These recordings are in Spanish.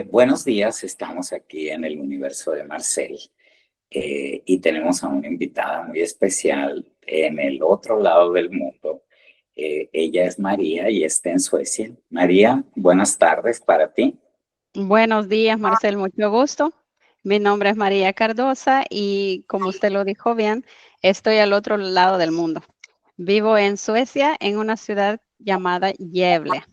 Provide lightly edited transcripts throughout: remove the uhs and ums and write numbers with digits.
Buenos días, estamos aquí en el universo de Marcel y tenemos a una invitada muy especial en el otro lado del mundo. Ella es María y está en Suecia. María, buenas tardes para ti. Buenos días, Marcel, mucho gusto. Mi nombre es María Cardosa y como usted lo dijo bien, estoy al otro lado del mundo. Vivo en Suecia, en una ciudad llamada Gävle.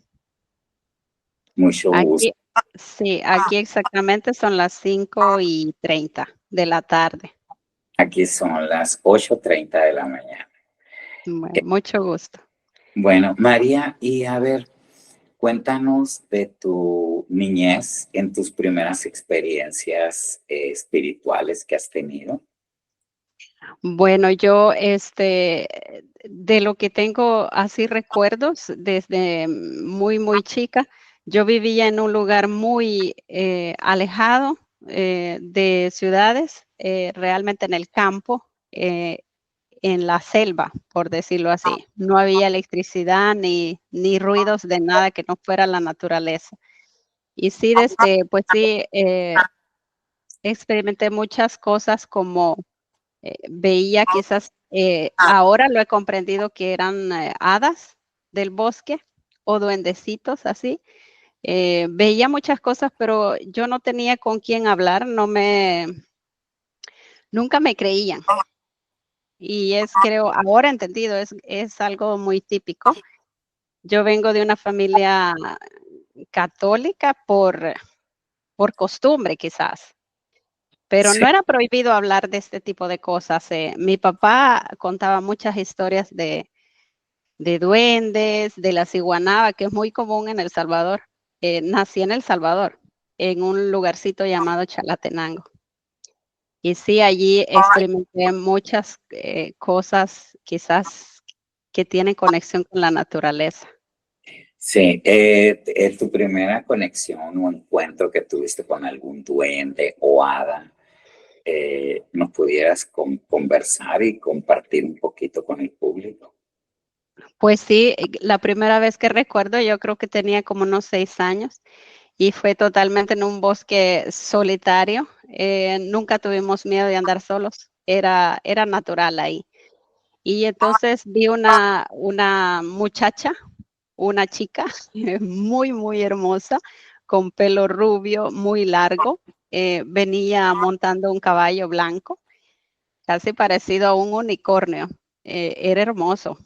Mucho gusto. Aquí, sí, aquí exactamente son las 5:30 de la tarde. Aquí son las 8:30 de la mañana. Bueno, mucho gusto. Bueno, María, y a ver, cuéntanos de tu niñez en tus primeras experiencias espirituales que has tenido. Bueno, yo, de lo que tengo así recuerdos desde muy chica, yo vivía en un lugar muy alejado de ciudades, realmente en el campo, en la selva, por decirlo así. No había electricidad ni ruidos de nada que no fuera la naturaleza. Y sí, pues sí, experimenté muchas cosas como veía quizás, ahora lo he comprendido que eran hadas del bosque o duendecitos así. Veía muchas cosas, pero yo no tenía con quién hablar, nunca me creían. Y creo, ahora entendido, es algo muy típico. Yo vengo de una familia católica por costumbre, quizás. Pero Sí. no era prohibido hablar de este tipo de cosas. Mi papá contaba muchas historias de duendes, de la ciguanaba, que es muy común en El Salvador. Nací en El Salvador, en un lugarcito llamado Chalatenango. Y sí, allí experimenté muchas cosas quizás que tienen conexión con la naturaleza. Sí, tu primera conexión o encuentro que tuviste con algún duende o hada, ¿nos pudieras conversar y compartir un poquito con el público? Pues sí, la primera vez que recuerdo, yo creo que tenía como unos 6 años y fue totalmente en un bosque solitario. Nunca tuvimos miedo de andar solos, era natural ahí. Y entonces vi una muchacha, una chica muy hermosa, con pelo rubio, muy largo. Venía montando un caballo blanco, casi parecido a un unicornio. Era hermoso.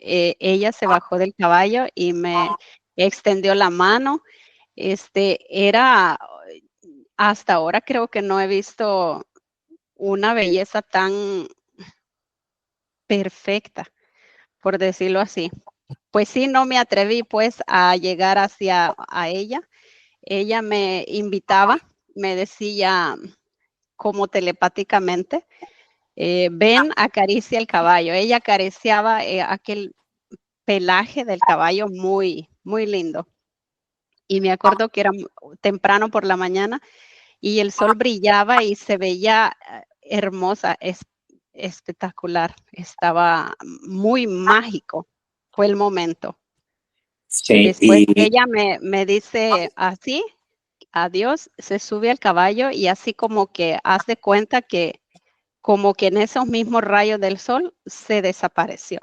Ella se bajó del caballo y me extendió la mano. Era, hasta ahora creo que no he visto una belleza tan perfecta, por decirlo así. Pues sí, no me atreví pues a llegar hacia a ella. Ella me invitaba, me decía como telepáticamente, ven, acaricia el caballo. Ella acariciaba aquel pelaje del caballo muy lindo. Y me acuerdo que era temprano por la mañana y el sol brillaba y se veía hermosa, espectacular. Estaba muy mágico, fue el momento. Sí, Después y ella me dice así, adiós, se sube al caballo y así como que haz de cuenta que como que en esos mismos rayos del sol se desapareció.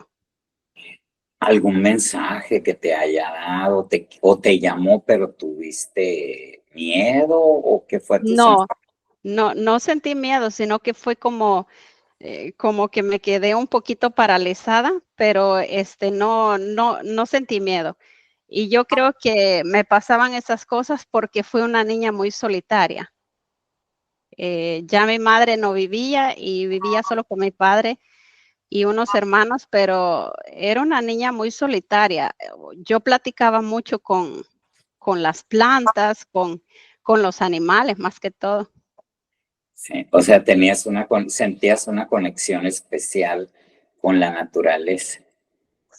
algún mensaje que te haya dado o te llamó, pero tuviste miedo o qué fue tu sensación. No, no sentí miedo, sino que fue como que me quedé un poquito paralizada, pero no sentí miedo. Y yo creo que me pasaban esas cosas porque fui una niña muy solitaria. Ya mi madre no vivía y vivía solo con mi padre y unos hermanos, pero era una niña muy solitaria. Yo platicaba mucho con las plantas, con los animales más que todo. Sí, o sea, sentías una conexión especial con la naturaleza.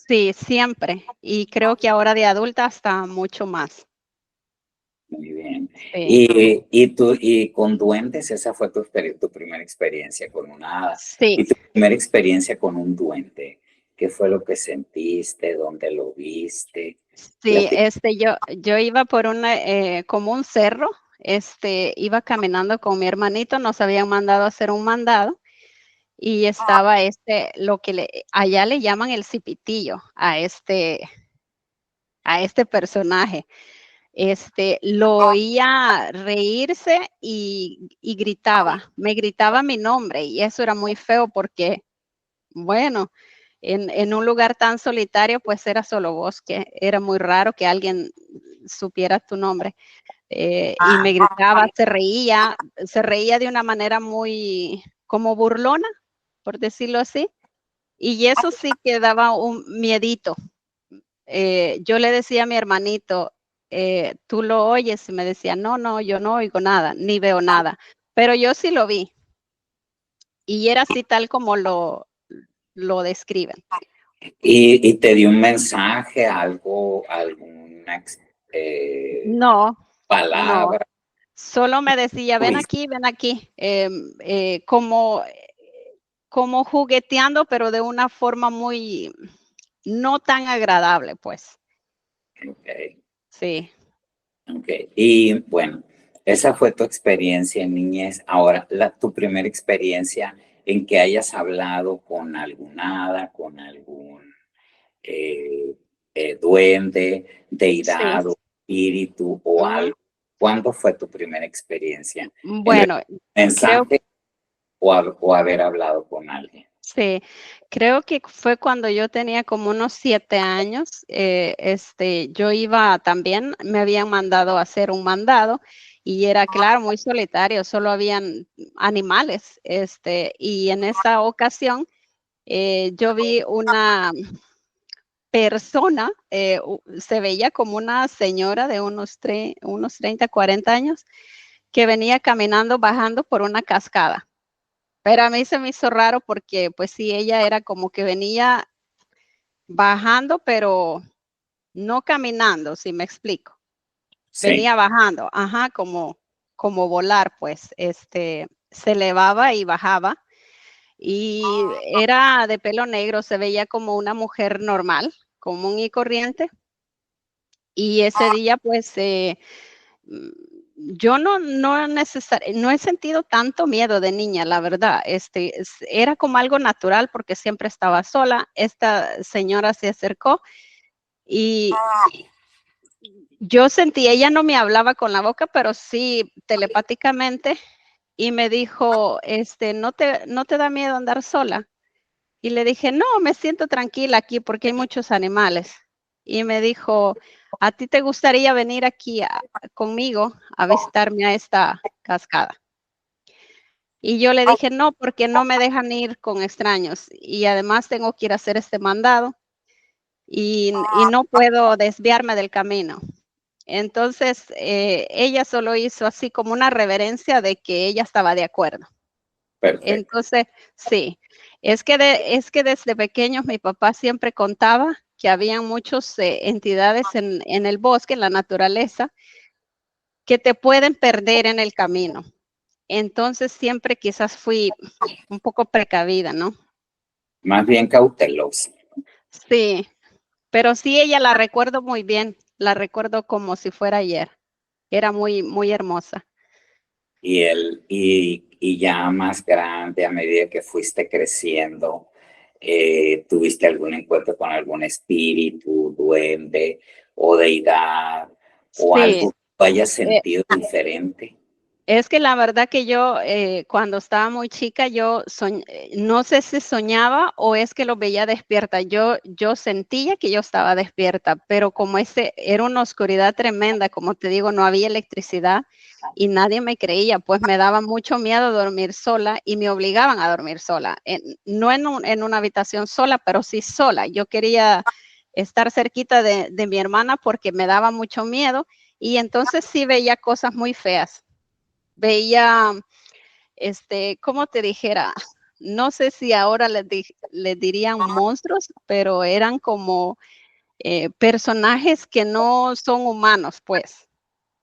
Sí, siempre. Y creo que ahora de adulta hasta mucho más. Muy bien. Sí, Y con duendes, esa fue tu primera experiencia con una hada. sí. Y tu primera experiencia con un duende, ¿qué fue lo que sentiste? ¿Dónde lo viste? Sí, yo iba por como un cerro, iba caminando con mi hermanito, nos habían mandado a hacer un mandado y estaba lo que allá le llaman el cipitillo a este personaje. Lo oía reírse y gritaba, me gritaba mi nombre y eso era muy feo porque, bueno, en un lugar tan solitario, pues era solo bosque, era muy raro que alguien supiera tu nombre. Y me gritaba, se reía de una manera muy como burlona, por decirlo así, y eso sí que daba un miedito. Yo le decía a mi hermanito, ¿tú lo oyes? Y me decía, no, no, yo no oigo nada, ni veo nada, pero yo sí lo vi, y era así tal como lo describen. Y te dio un mensaje, algo, alguna No, no, palabra. solo me decía, ven aquí, como jugueteando, pero de una forma muy no tan agradable, pues. Okay, Sí, okay. Y bueno, esa fue tu experiencia en niñez. Ahora, tu primera experiencia en que hayas hablado con algún hada, con algún eh, duende, sí. deidad o espíritu o Ujú. algo. ¿Cuándo fue tu primera experiencia en recibir Bueno, un creo mensaje o haber hablado con alguien? sí, creo que fue cuando yo tenía como unos 7 años, yo iba también, me habían mandado a hacer un mandado y era, claro, muy solitario, solo habían animales, y en esa ocasión, yo vi una persona, se veía como una señora de unos 30, 40 años, que venía caminando, bajando por una cascada. Pero a mí se me hizo raro porque, pues sí, ella era como que venía bajando, pero no caminando, si me explico. Sí. Venía bajando, ajá, como volar, pues, se elevaba y bajaba. Y era de pelo negro, se veía como una mujer normal, común y corriente. Y ese día, pues, mm, yo no he sentido tanto miedo de niña, la verdad. Era como algo natural porque siempre estaba sola. Esta señora se acercó y yo sentí, ella no me hablaba con la boca, pero sí telepáticamente, y me dijo, ¿no te da miedo andar sola? Y le dije, no, me siento tranquila aquí porque hay muchos animales. Y me dijo, ¿a ti te gustaría venir aquí conmigo a visitarme a esta cascada? Y yo le dije, no, porque no me dejan ir con extraños y además tengo que ir a hacer este mandado y no puedo desviarme del camino. Entonces, ella solo hizo así como una reverencia de que ella estaba de acuerdo. Perfecto. Entonces, sí, es que desde pequeños mi papá siempre contaba que habían muchas entidades en el bosque, en la naturaleza, que te pueden perder en el camino. Entonces, siempre quizás fui un poco precavida, ¿no? Más bien cautelosa. Sí, pero sí, ella la recuerdo muy bien, la recuerdo como si fuera ayer. Era muy, muy hermosa. Y ya más grande, a medida que fuiste creciendo, ¿tuviste algún encuentro con algún espíritu, duende o deidad o Sí, algo que tú hayas eh, sentido diferente? es que la verdad que yo, cuando estaba muy chica, no sé si soñaba o es que lo veía despierta. Yo sentía que yo estaba despierta, pero como era una oscuridad tremenda, como te digo, no había electricidad y nadie me creía, pues me daba mucho miedo dormir sola y me obligaban a dormir sola. No en una habitación sola, pero sí sola. Yo quería estar cerquita de mi hermana porque me daba mucho miedo y entonces sí veía cosas muy feas. Veía, ¿cómo te dijera? No sé si ahora le dirían monstruos, pero eran como personajes que no son humanos, pues,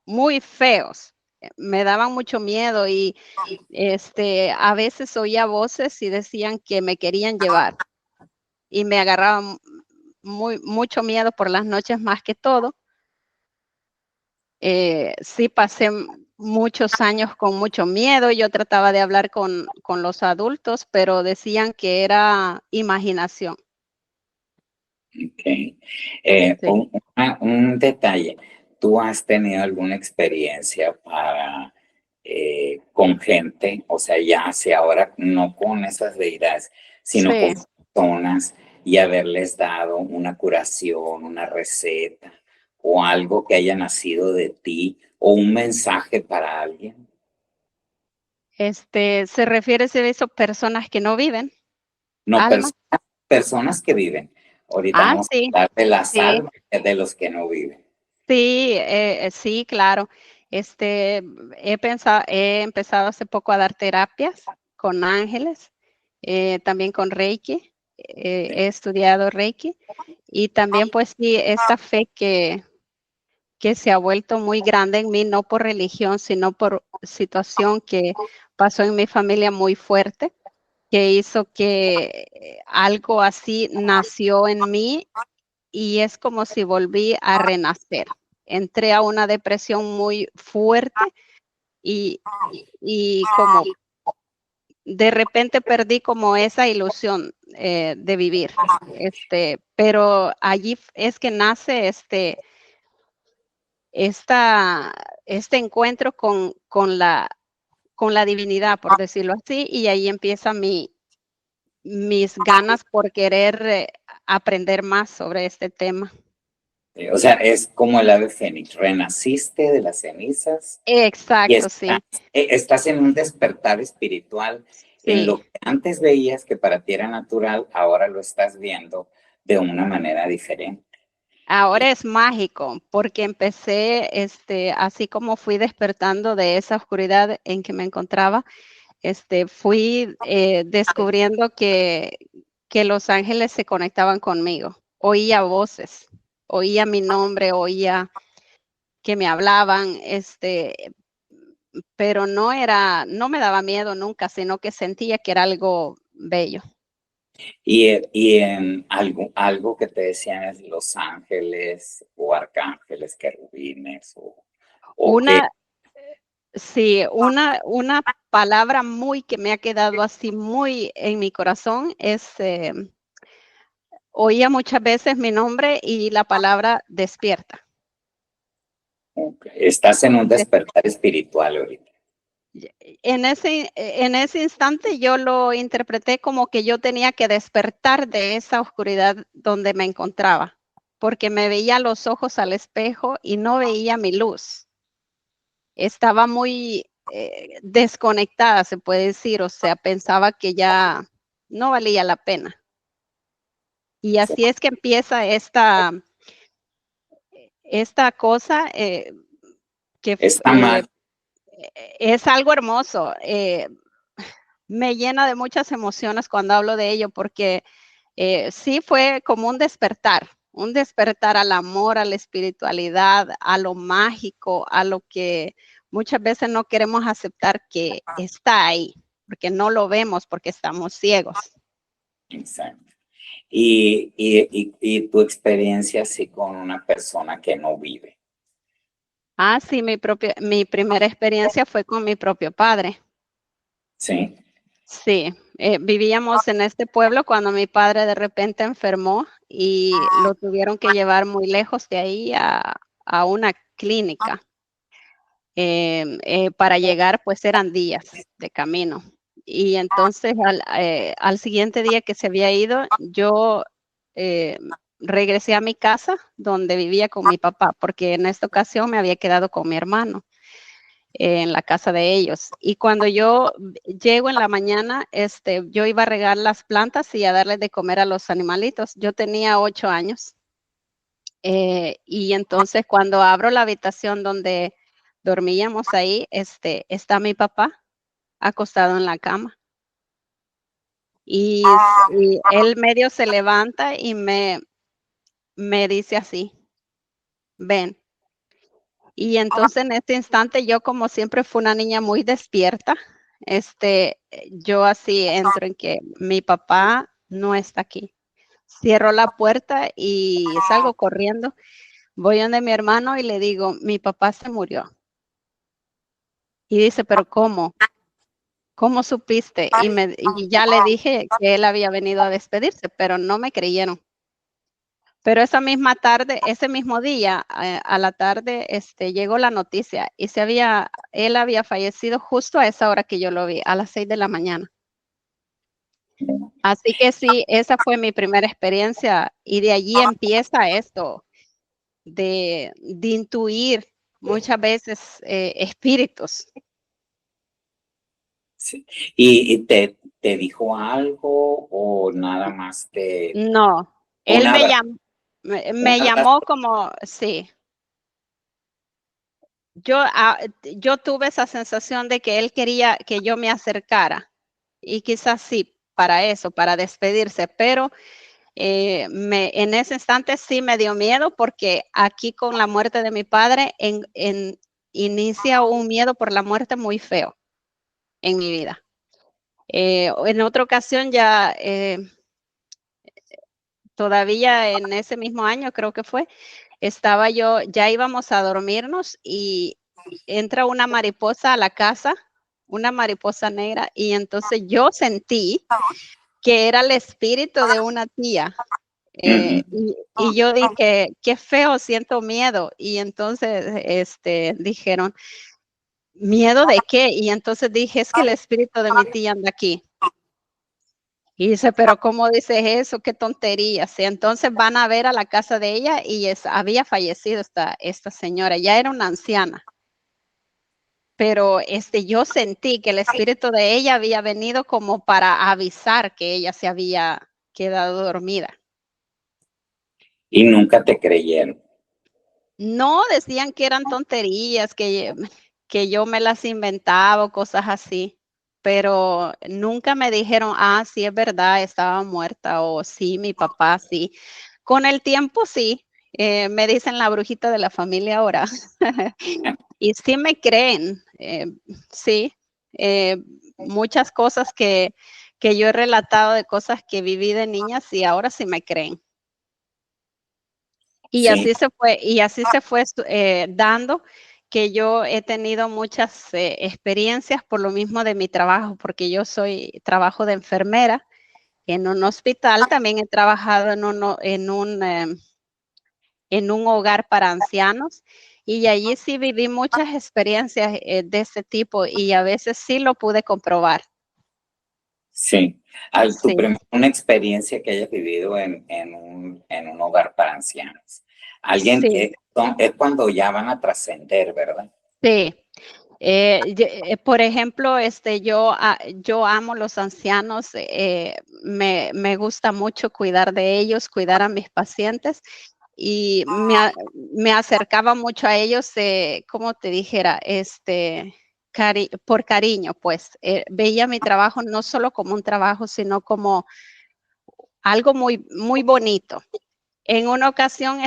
muy feos. Me daban mucho miedo y a veces oía voces y decían que me querían llevar y me agarraban mucho miedo por las noches más que todo. Sí pasé muchos años con mucho miedo. Yo trataba de hablar con los adultos, pero decían que era imaginación. Ok. Sí. Un detalle, ¿tú has tenido alguna experiencia con gente, o sea, ya sea ahora no con esas deidades, sino con Sí, personas y haberles dado una curación, una receta o algo que haya nacido de ti o un mensaje para alguien? se refiere a eso, personas que no viven, No, almas. personas que viven. Ahorita Ah, vamos sí, a hablar de las sí, almas de los que no viven. sí, sí, claro. He empezado hace poco a dar terapias con ángeles, también con Reiki. He estudiado Reiki y también, pues sí, esta fe que se ha vuelto muy grande en mí, no por religión, sino por situación que pasó en mi familia muy fuerte, que hizo que algo así nació en mí y es como si volví a renacer. Entré a una depresión muy fuerte y, y como de repente perdí como esa ilusión de vivir. Pero allí es que nace esta, este encuentro con la divinidad, por decirlo así, y ahí empieza mis ganas por querer aprender más sobre este tema. O sea, es como el ave fénix, renaciste de las cenizas y Exacto, sí, estás en un despertar espiritual en sí. lo que antes veías que para ti era natural, ahora lo estás viendo de una manera diferente. Y, Ahora es mágico porque empecé, así como fui despertando de esa oscuridad en que me encontraba, fui descubriendo que los ángeles se conectaban conmigo. Oía voces, oía mi nombre, oía que me hablaban, pero no me daba miedo nunca, sino que sentía que era algo bello. y en algo que te decían es los ángeles o arcángeles, querubines o que Una, sí, una palabra muy que me ha quedado así muy en mi corazón es, oía muchas veces mi nombre y la palabra despierta. estás en un Des despertar espiritual ahorita. en ese instante yo lo interpreté como que yo tenía que despertar de esa oscuridad donde me encontraba, porque me veía los ojos al espejo y no veía mi luz. Estaba muy, desconectada, se puede decir, o sea, pensaba que ya no valía la pena. Y así es que empieza esta cosa, que f Está mal. es algo hermoso, me llena de muchas emociones cuando hablo de ello, porque, sí fue como un despertar al amor, a la espiritualidad, a lo mágico, a lo que muchas veces no queremos aceptar que está ahí, porque no lo vemos, porque estamos ciegos. Exacto. Y tu experiencia así con una persona que no vive. Ah, sí, mi primera experiencia fue con mi propio padre. Sí, Sí, vivíamos en este pueblo cuando mi padre de repente enfermó y lo tuvieron que llevar muy lejos de ahí a una clínica. Para llegar, pues eran días de camino. Y entonces al siguiente día que se había ido, yo eh, regresé a mi casa donde vivía con mi papá, porque en esta ocasión me había quedado con mi hermano en la casa de ellos. Y cuando yo llego en la mañana, yo iba a regar las plantas y a darles de comer a los animalitos. Yo tenía 8 años. Y entonces cuando abro la habitación donde dormíamos ahí, está mi papá acostado en la cama. Y él medio se levanta y me dice así, ven. Y entonces en este instante yo como siempre fui una niña muy despierta, yo así entro en que mi papá no está aquí. cierro la puerta y salgo corriendo. Voy donde mi hermano y le digo, mi papá se murió. Y dice, pero ¿cómo? ¿Cómo supiste? Y ya le dije que él había venido a despedirse, pero no me creyeron. Pero esa misma tarde, ese mismo día, a la tarde, llegó la noticia y él había fallecido justo a esa hora que yo lo vi, a las 6 de la mañana. Así que sí, esa fue mi primera experiencia y de allí empieza esto de intuir muchas veces espíritus. Sí. ¿Y te dijo algo o nada más No, él un me abrazo, llamó, un me abrazo? llamó como, sí, yo tuve esa sensación de que él quería que yo me acercara y quizás sí, para eso, para despedirse, pero en ese instante sí me dio miedo porque aquí con la muerte de mi padre inicia un miedo por la muerte muy feo en mi vida. En otra ocasión ya, todavía en ese mismo año creo que fue, ya íbamos a dormirnos y entra una mariposa a la casa, una mariposa negra, y entonces yo sentí que era el espíritu de una tía. Ujú. Y yo dije, qué feo, siento miedo. Y entonces dijeron, ¿miedo de qué? Y entonces dije, es que el espíritu de mi tía anda aquí. Y dice, pero ¿cómo dices eso? Qué tonterías. Y entonces van a ver a la casa de ella y había fallecido esta señora, ya era una anciana. Pero yo sentí que el espíritu de ella había venido como para avisar que ella se había quedado dormida. Y nunca te creyeron. No, decían que eran tonterías, que yo me las inventaba o cosas así, pero nunca me dijeron, ah, sí es verdad, estaba muerta o sí, mi papá sí. Con el tiempo sí, me dicen la brujita de la familia ahora. Y sí me creen, sí, eh, muchas cosas que yo he relatado de cosas que viví de niñas y ahora sí me creen. Sí, Y así se fue dando que yo he tenido muchas experiencias por lo mismo de mi trabajo, porque trabajo de enfermera en un hospital, también he trabajado en un hogar para ancianos y allí sí viví muchas experiencias de ese tipo y a veces sí lo pude comprobar. sí. Sí, Una experiencia que hayas vivido en un hogar para ancianos. Alguien sí, que es cuando ya van a trascender, ¿verdad? sí. Por ejemplo, yo amo los ancianos, me gusta mucho cuidar de ellos, cuidar a mis pacientes y me acercaba mucho a ellos, como te dijera, por cariño, pues veía mi trabajo no solo como un trabajo, sino como algo muy, muy bonito. En una ocasión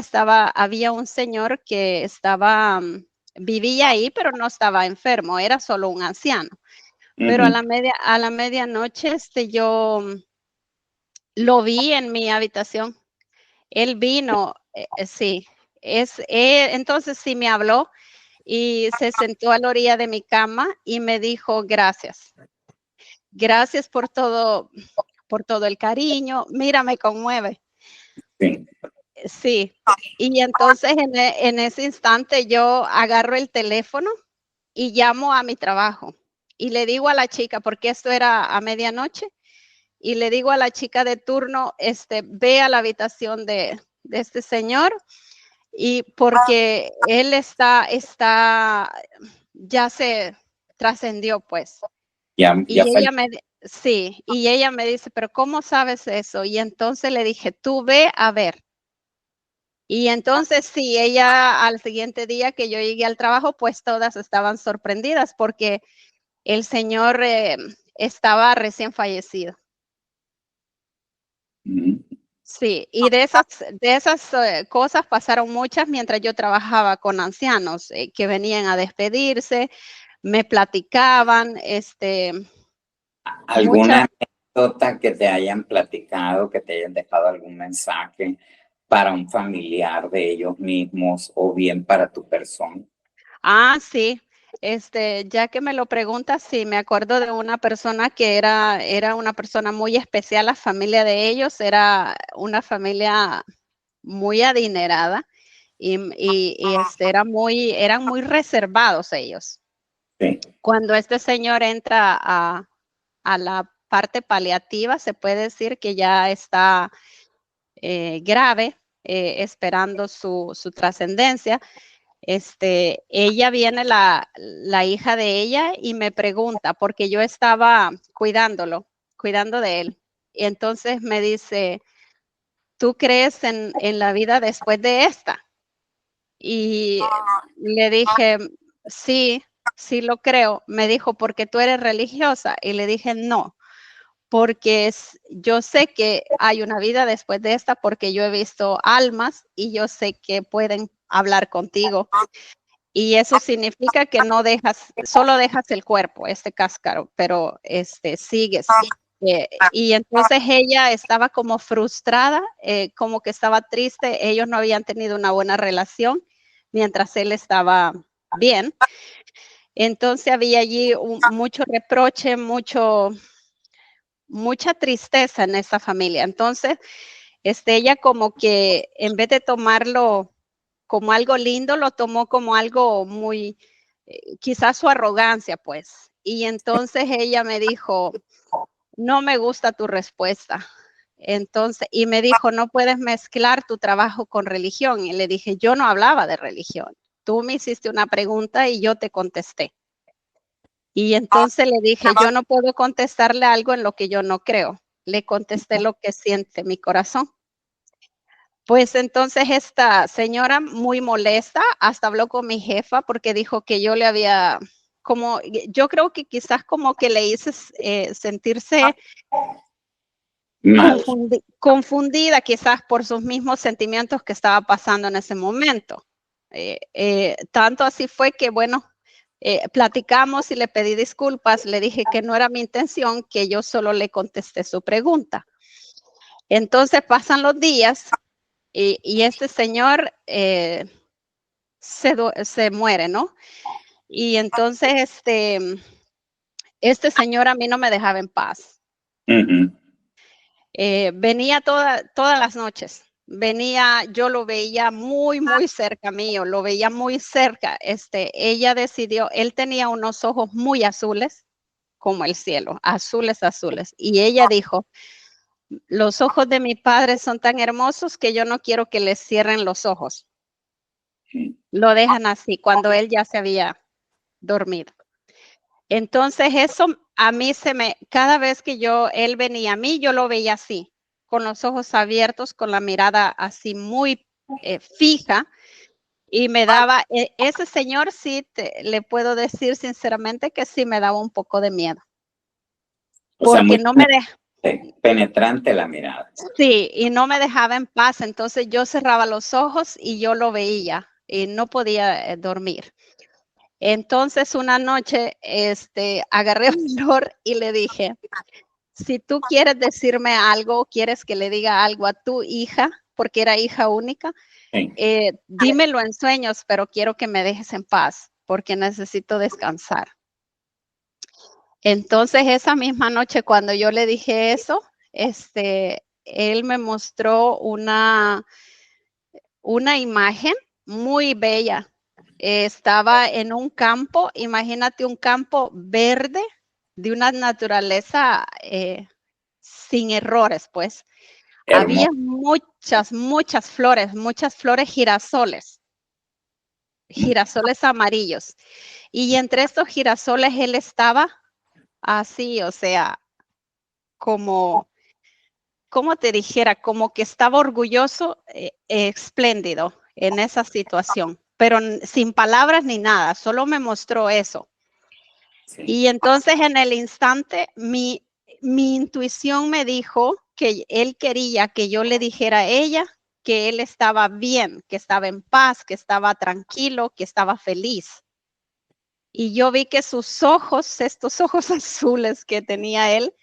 había un señor que vivía ahí, pero no estaba enfermo, era solo un anciano. Pero Ujú. a la medianoche, yo lo vi en mi habitación. Él vino, sí, entonces sí me habló y se sentó a la orilla de mi cama y me dijo, gracias por todo el cariño. Mira, me conmueve. Sí. Sí, y entonces en ese instante yo agarro el teléfono y llamo a mi trabajo y le digo a la chica, porque esto era a medianoche, y le digo a la chica de turno, ve a la habitación de este señor y porque él ya se trascendió, pues. Ya Y falleció. sí, y ella me dice, pero ¿cómo sabes eso? Y entonces le dije, tú ve a ver. Y entonces sí, ella al siguiente día que yo llegué al trabajo, pues todas estaban sorprendidas porque el señor estaba recién fallecido. Sí, y de esas cosas pasaron muchas mientras yo trabajaba con ancianos que venían a despedirse, me platicaban, ¿Alguna, muchas. anécdota que te hayan platicado, que te hayan dejado algún mensaje para un familiar de ellos mismos o bien para tu persona? Ah, sí. Ya que me lo preguntas, sí, me acuerdo de una persona que era una persona muy especial. La familia de ellos era una familia muy adinerada eran muy reservados ellos. Sí. Cuando este señor entra a la parte paliativa, se puede decir que ya está grave, esperando su trascendencia. Ella viene, la hija de ella, y me pregunta, porque yo estaba cuidando de él. Y entonces me dice, ¿tú crees en la vida después de esta? Y le dije, sí, sí lo creo. Me dijo, ¿porque tú eres religiosa? Y le dije, no, porque yo sé que hay una vida después de esta, porque yo he visto almas y yo sé que pueden hablar contigo. Y eso significa que no dejas, solo dejas el cuerpo, este cáscaro, pero sigues. Y entonces ella estaba como frustrada, como que estaba triste. Ellos no habían tenido una buena relación mientras él estaba bien. Entonces había allí mucho reproche, mucha tristeza en esa familia. Entonces, ella como que en vez de tomarlo como algo lindo, lo tomó como algo muy, quizás su arrogancia, pues. Y entonces ella me dijo, no me gusta tu respuesta. Entonces, y me dijo, no puedes mezclar tu trabajo con religión. Y le dije, yo no hablaba de religión. Tú me hiciste una pregunta y yo te contesté. Y entonces le dije, yo no puedo contestarle algo en lo que yo no creo. Le contesté lo que siente mi corazón. Pues entonces esta señora, muy molesta, hasta habló con mi jefa porque dijo que yo le había, como, yo creo que quizás como que le hice sentirse Mal. confundida, quizás por sus mismos sentimientos que estaba pasando en ese momento. Tanto así fue que, bueno, platicamos y le pedí disculpas, le dije que no era mi intención, que yo solo le contesté su pregunta. Entonces pasan los días y este señor se muere, ¿no? Y entonces este señor a mí no me dejaba en paz. Ujú. Venía todas las noches. Venía, yo lo veía muy, muy cerca mío, lo veía muy cerca. Ella decidió, él tenía unos ojos muy azules, como el cielo, azules, azules. Y ella dijo, los ojos de mi padre son tan hermosos que yo no quiero que les cierren los ojos. Lo dejan así, cuando él ya se había dormido. Entonces eso a mí cada vez que él venía a mí, yo lo veía así, con los ojos abiertos, con la mirada así muy fija, y me daba, ese señor sí, le puedo decir sinceramente que sí me daba un poco de miedo, O sea, porque muy no me dejaba, penetrante la mirada. sí, y no me dejaba en paz. Entonces yo cerraba los ojos y yo lo veía y no podía dormir. Entonces una noche agarré valor y le dije, si tú quieres decirme algo, quieres que le diga algo a tu hija, porque era hija única, Sí. dímelo en sueños, pero quiero que me dejes en paz, porque necesito descansar. Entonces esa misma noche cuando yo le dije eso, él me mostró una imagen muy bella. Estaba en un campo, imagínate un campo verde de una naturaleza sin errores, pues. Había Hermoso. muchas flores girasoles amarillos. Y entre estos girasoles él estaba así, o sea, como, como te dijera, como que estaba orgulloso, espléndido en esa situación, pero sin palabras ni nada, solo me mostró eso. Sí. Y entonces en el instante mi intuición me dijo que él quería que yo le dijera a ella que él estaba bien, que estaba en paz, que estaba tranquilo, que estaba feliz. Y yo vi que sus ojos, estos ojos azules que tenía él,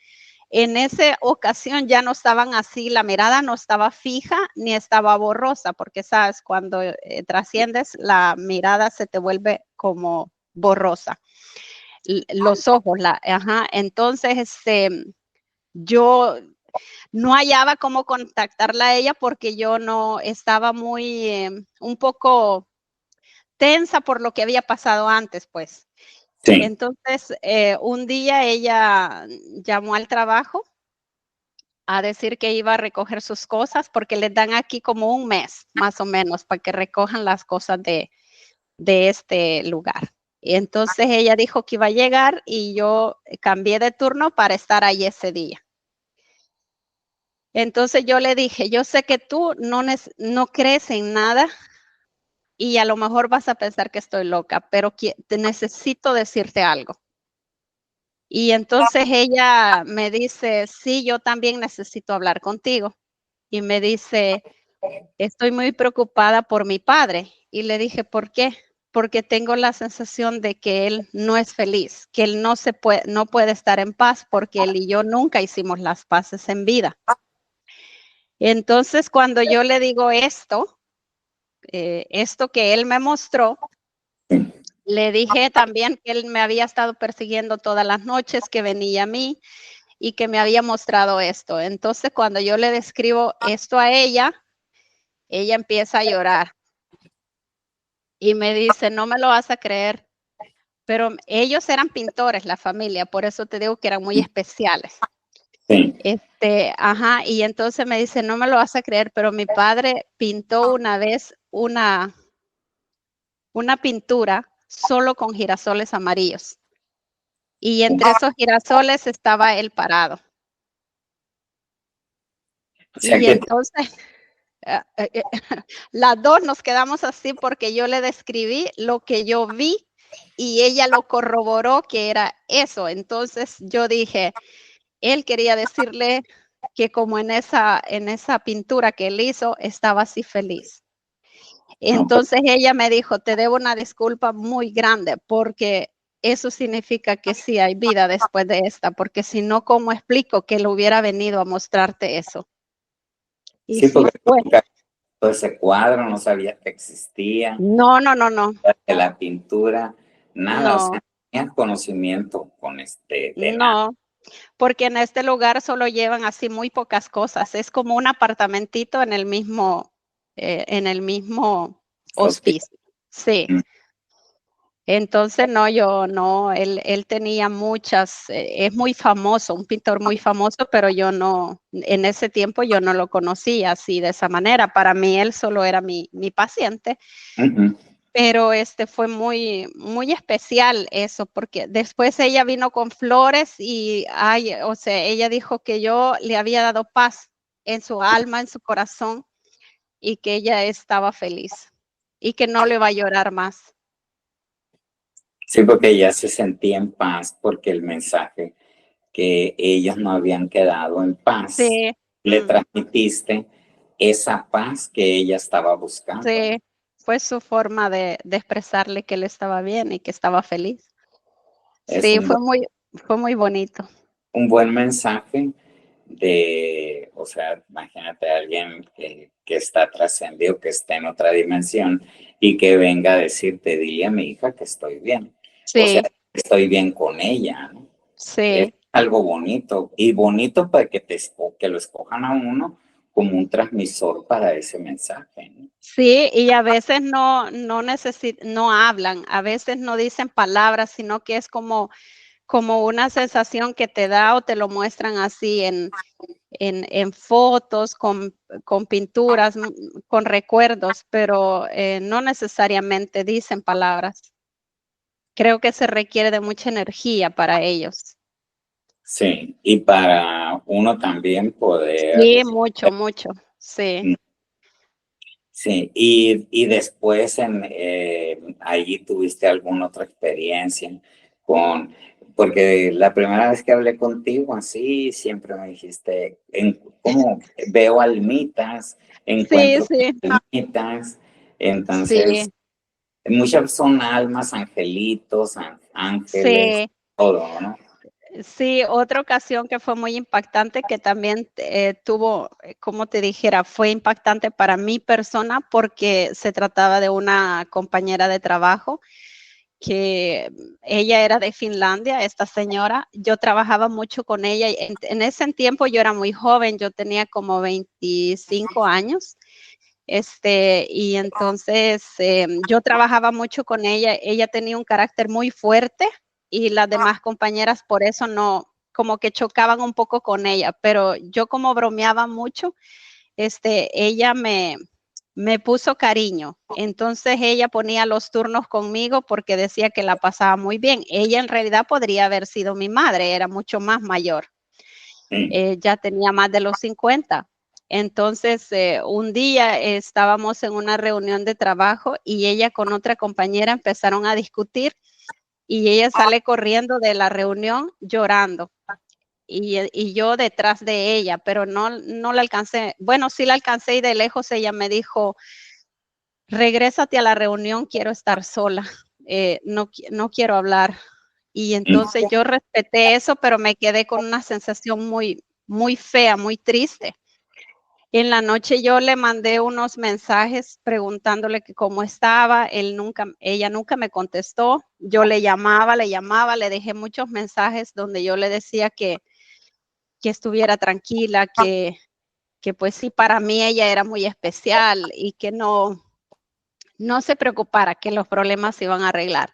En esa ocasión ya no estaban así, la mirada no estaba fija ni estaba borrosa, porque sabes, cuando trasciendes, la mirada se te vuelve como borrosa. Los ojos, ajá. Entonces, yo no hallaba cómo contactarla a ella porque yo no estaba muy, un poco tensa por lo que había pasado antes, pues. Sí. Entonces, un día ella llamó al trabajo a decir que iba a recoger sus cosas porque les dan aquí como un mes, más o menos, para que recojan las cosas de este lugar. Y entonces ella dijo que iba a llegar y yo cambié de turno para estar ahí ese día. Entonces yo le dije, yo sé que tú no crees en nada y a lo mejor vas a pensar que estoy loca, pero te necesito decirte algo. Y entonces ella me dice, sí, yo también necesito hablar contigo. Y me dice, estoy muy preocupada por mi padre. Y le dije, ¿por qué? Porque tengo la sensación de que él no es feliz, que él no puede estar en paz porque él y yo nunca hicimos las paces en vida. Entonces, cuando yo le digo esto que él me mostró, le dije también que él me había estado persiguiendo todas las noches, que venía a mí y que me había mostrado esto. Entonces, cuando yo le describo esto a ella empieza a llorar y me dice, no me lo vas a creer, pero ellos eran pintores, la familia, por eso te digo que eran muy especiales. Sí. Ajá, y entonces me dice, no me lo vas a creer, pero mi padre pintó una vez una pintura solo con girasoles amarillos. Y entre esos girasoles estaba él parado. O sea Y que entonces las dos nos quedamos así porque yo le describí lo que yo vi y ella lo corroboró que era eso. Entonces yo dije, él quería decirle que como en esa pintura que él hizo, estaba así feliz. no, pues, Entonces ella me dijo, te debo una disculpa muy grande porque eso significa que sí hay vida después de esta, porque si no, ¿cómo explico que él hubiera venido a mostrarte eso? Y sí, sí porque fue. nunca todo ese cuadro, no sabía que existía, No, no, no, no, de la pintura, nada, o sea, no, no tenía conocimiento con de nada. no, porque en este lugar solo llevan así muy pocas cosas. Es como un apartamentito en el mismo Hospital. hospicio. Sí. Mm, Entonces, no, yo no, él tenía muchas, es muy famoso, un pintor muy famoso, pero yo no, en ese tiempo yo no lo conocía así de esa manera. Para mí él solo era mi paciente, ujú. pero fue muy, muy especial eso, porque después ella vino con flores y, ay, o sea, ella dijo que yo le había dado paz en su alma, en su corazón, y que ella estaba feliz y que no le va a llorar más. Sí, porque ella se sentía en paz porque el mensaje que ellos no habían quedado en paz, Sí, le transmitiste esa paz que ella estaba buscando, ¿no? sí, fue su forma de expresarle que él estaba bien y que estaba feliz. Es Sí, fue muy bonito. un buen mensaje o sea, imagínate a alguien que está trascendido, que está en otra dimensión y que venga a decirte, dile a mi hija que estoy bien. O sea, Sí, estoy bien con ella, ¿no? Es sí, algo bonito y bonito para que lo escojan a uno como un transmisor para ese mensaje, ¿no? sí, y a veces no hablan, a veces no dicen palabras, sino que es como una sensación que te da o te lo muestran así en fotos, con pinturas, con recuerdos, pero no necesariamente dicen palabras. Creo que se requiere de mucha energía para ellos. Sí, y para uno también poder. Sí, mucho, mucho. Sí. Sí, y después allí tuviste alguna otra experiencia porque la primera vez que hablé contigo así, siempre me dijiste, ¿cómo veo almitas, Sí, encuentro sí, almitas? Entonces, sí, muchas son almas, angelitos, ángeles, sí. todo, ¿no? Sí, otra ocasión que fue muy impactante, que también tuvo, como te dijera, fue impactante para mi persona porque se trataba de una compañera de trabajo que ella era de Finlandia, esta señora. Yo trabajaba mucho con ella. En ese tiempo yo era muy joven, yo tenía como 25 años. Y entonces yo trabajaba mucho con ella. Ella tenía un carácter muy fuerte y las demás compañeras por eso no, como que chocaban un poco con ella, pero yo como bromeaba mucho, ella me puso cariño. Entonces ella ponía los turnos conmigo porque decía que la pasaba muy bien. Ella en realidad podría haber sido mi madre, era mucho más mayor. Ya tenía más de los 50. Entonces, un día estábamos en una reunión de trabajo y ella con otra compañera empezaron a discutir y ella sale corriendo de la reunión llorando. Y yo detrás de ella, pero no la alcancé. Bueno, sí la alcancé y de lejos ella me dijo, regrésate a la reunión, quiero estar sola, no quiero hablar. Y entonces yo respeté eso, pero me quedé con una sensación muy fea, muy triste. En la noche yo le mandé unos mensajes preguntándole que cómo estaba, ella nunca me contestó. Yo le llamaba, le dejé muchos mensajes donde yo le decía que estuviera tranquila, que pues sí, para mí ella era muy especial y que no se preocupara, que los problemas se iban a arreglar.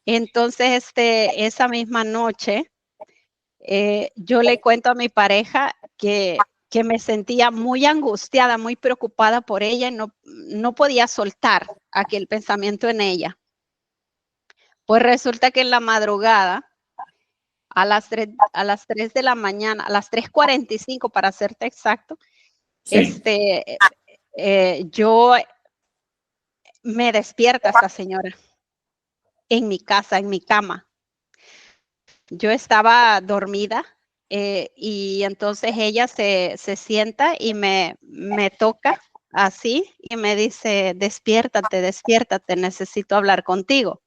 Entonces, esa misma noche, yo le cuento a mi pareja que me sentía muy angustiada, muy preocupada por ella y no podía soltar aquel pensamiento en ella. Pues resulta que en la madrugada, a las 3 de la mañana, a las 3:45 para serte exacto, Sí. yo me despierta esta señora en mi casa, en mi cama. Yo estaba dormida y entonces ella se sienta y me toca así y me dice, despiértate, despiértate, necesito hablar contigo.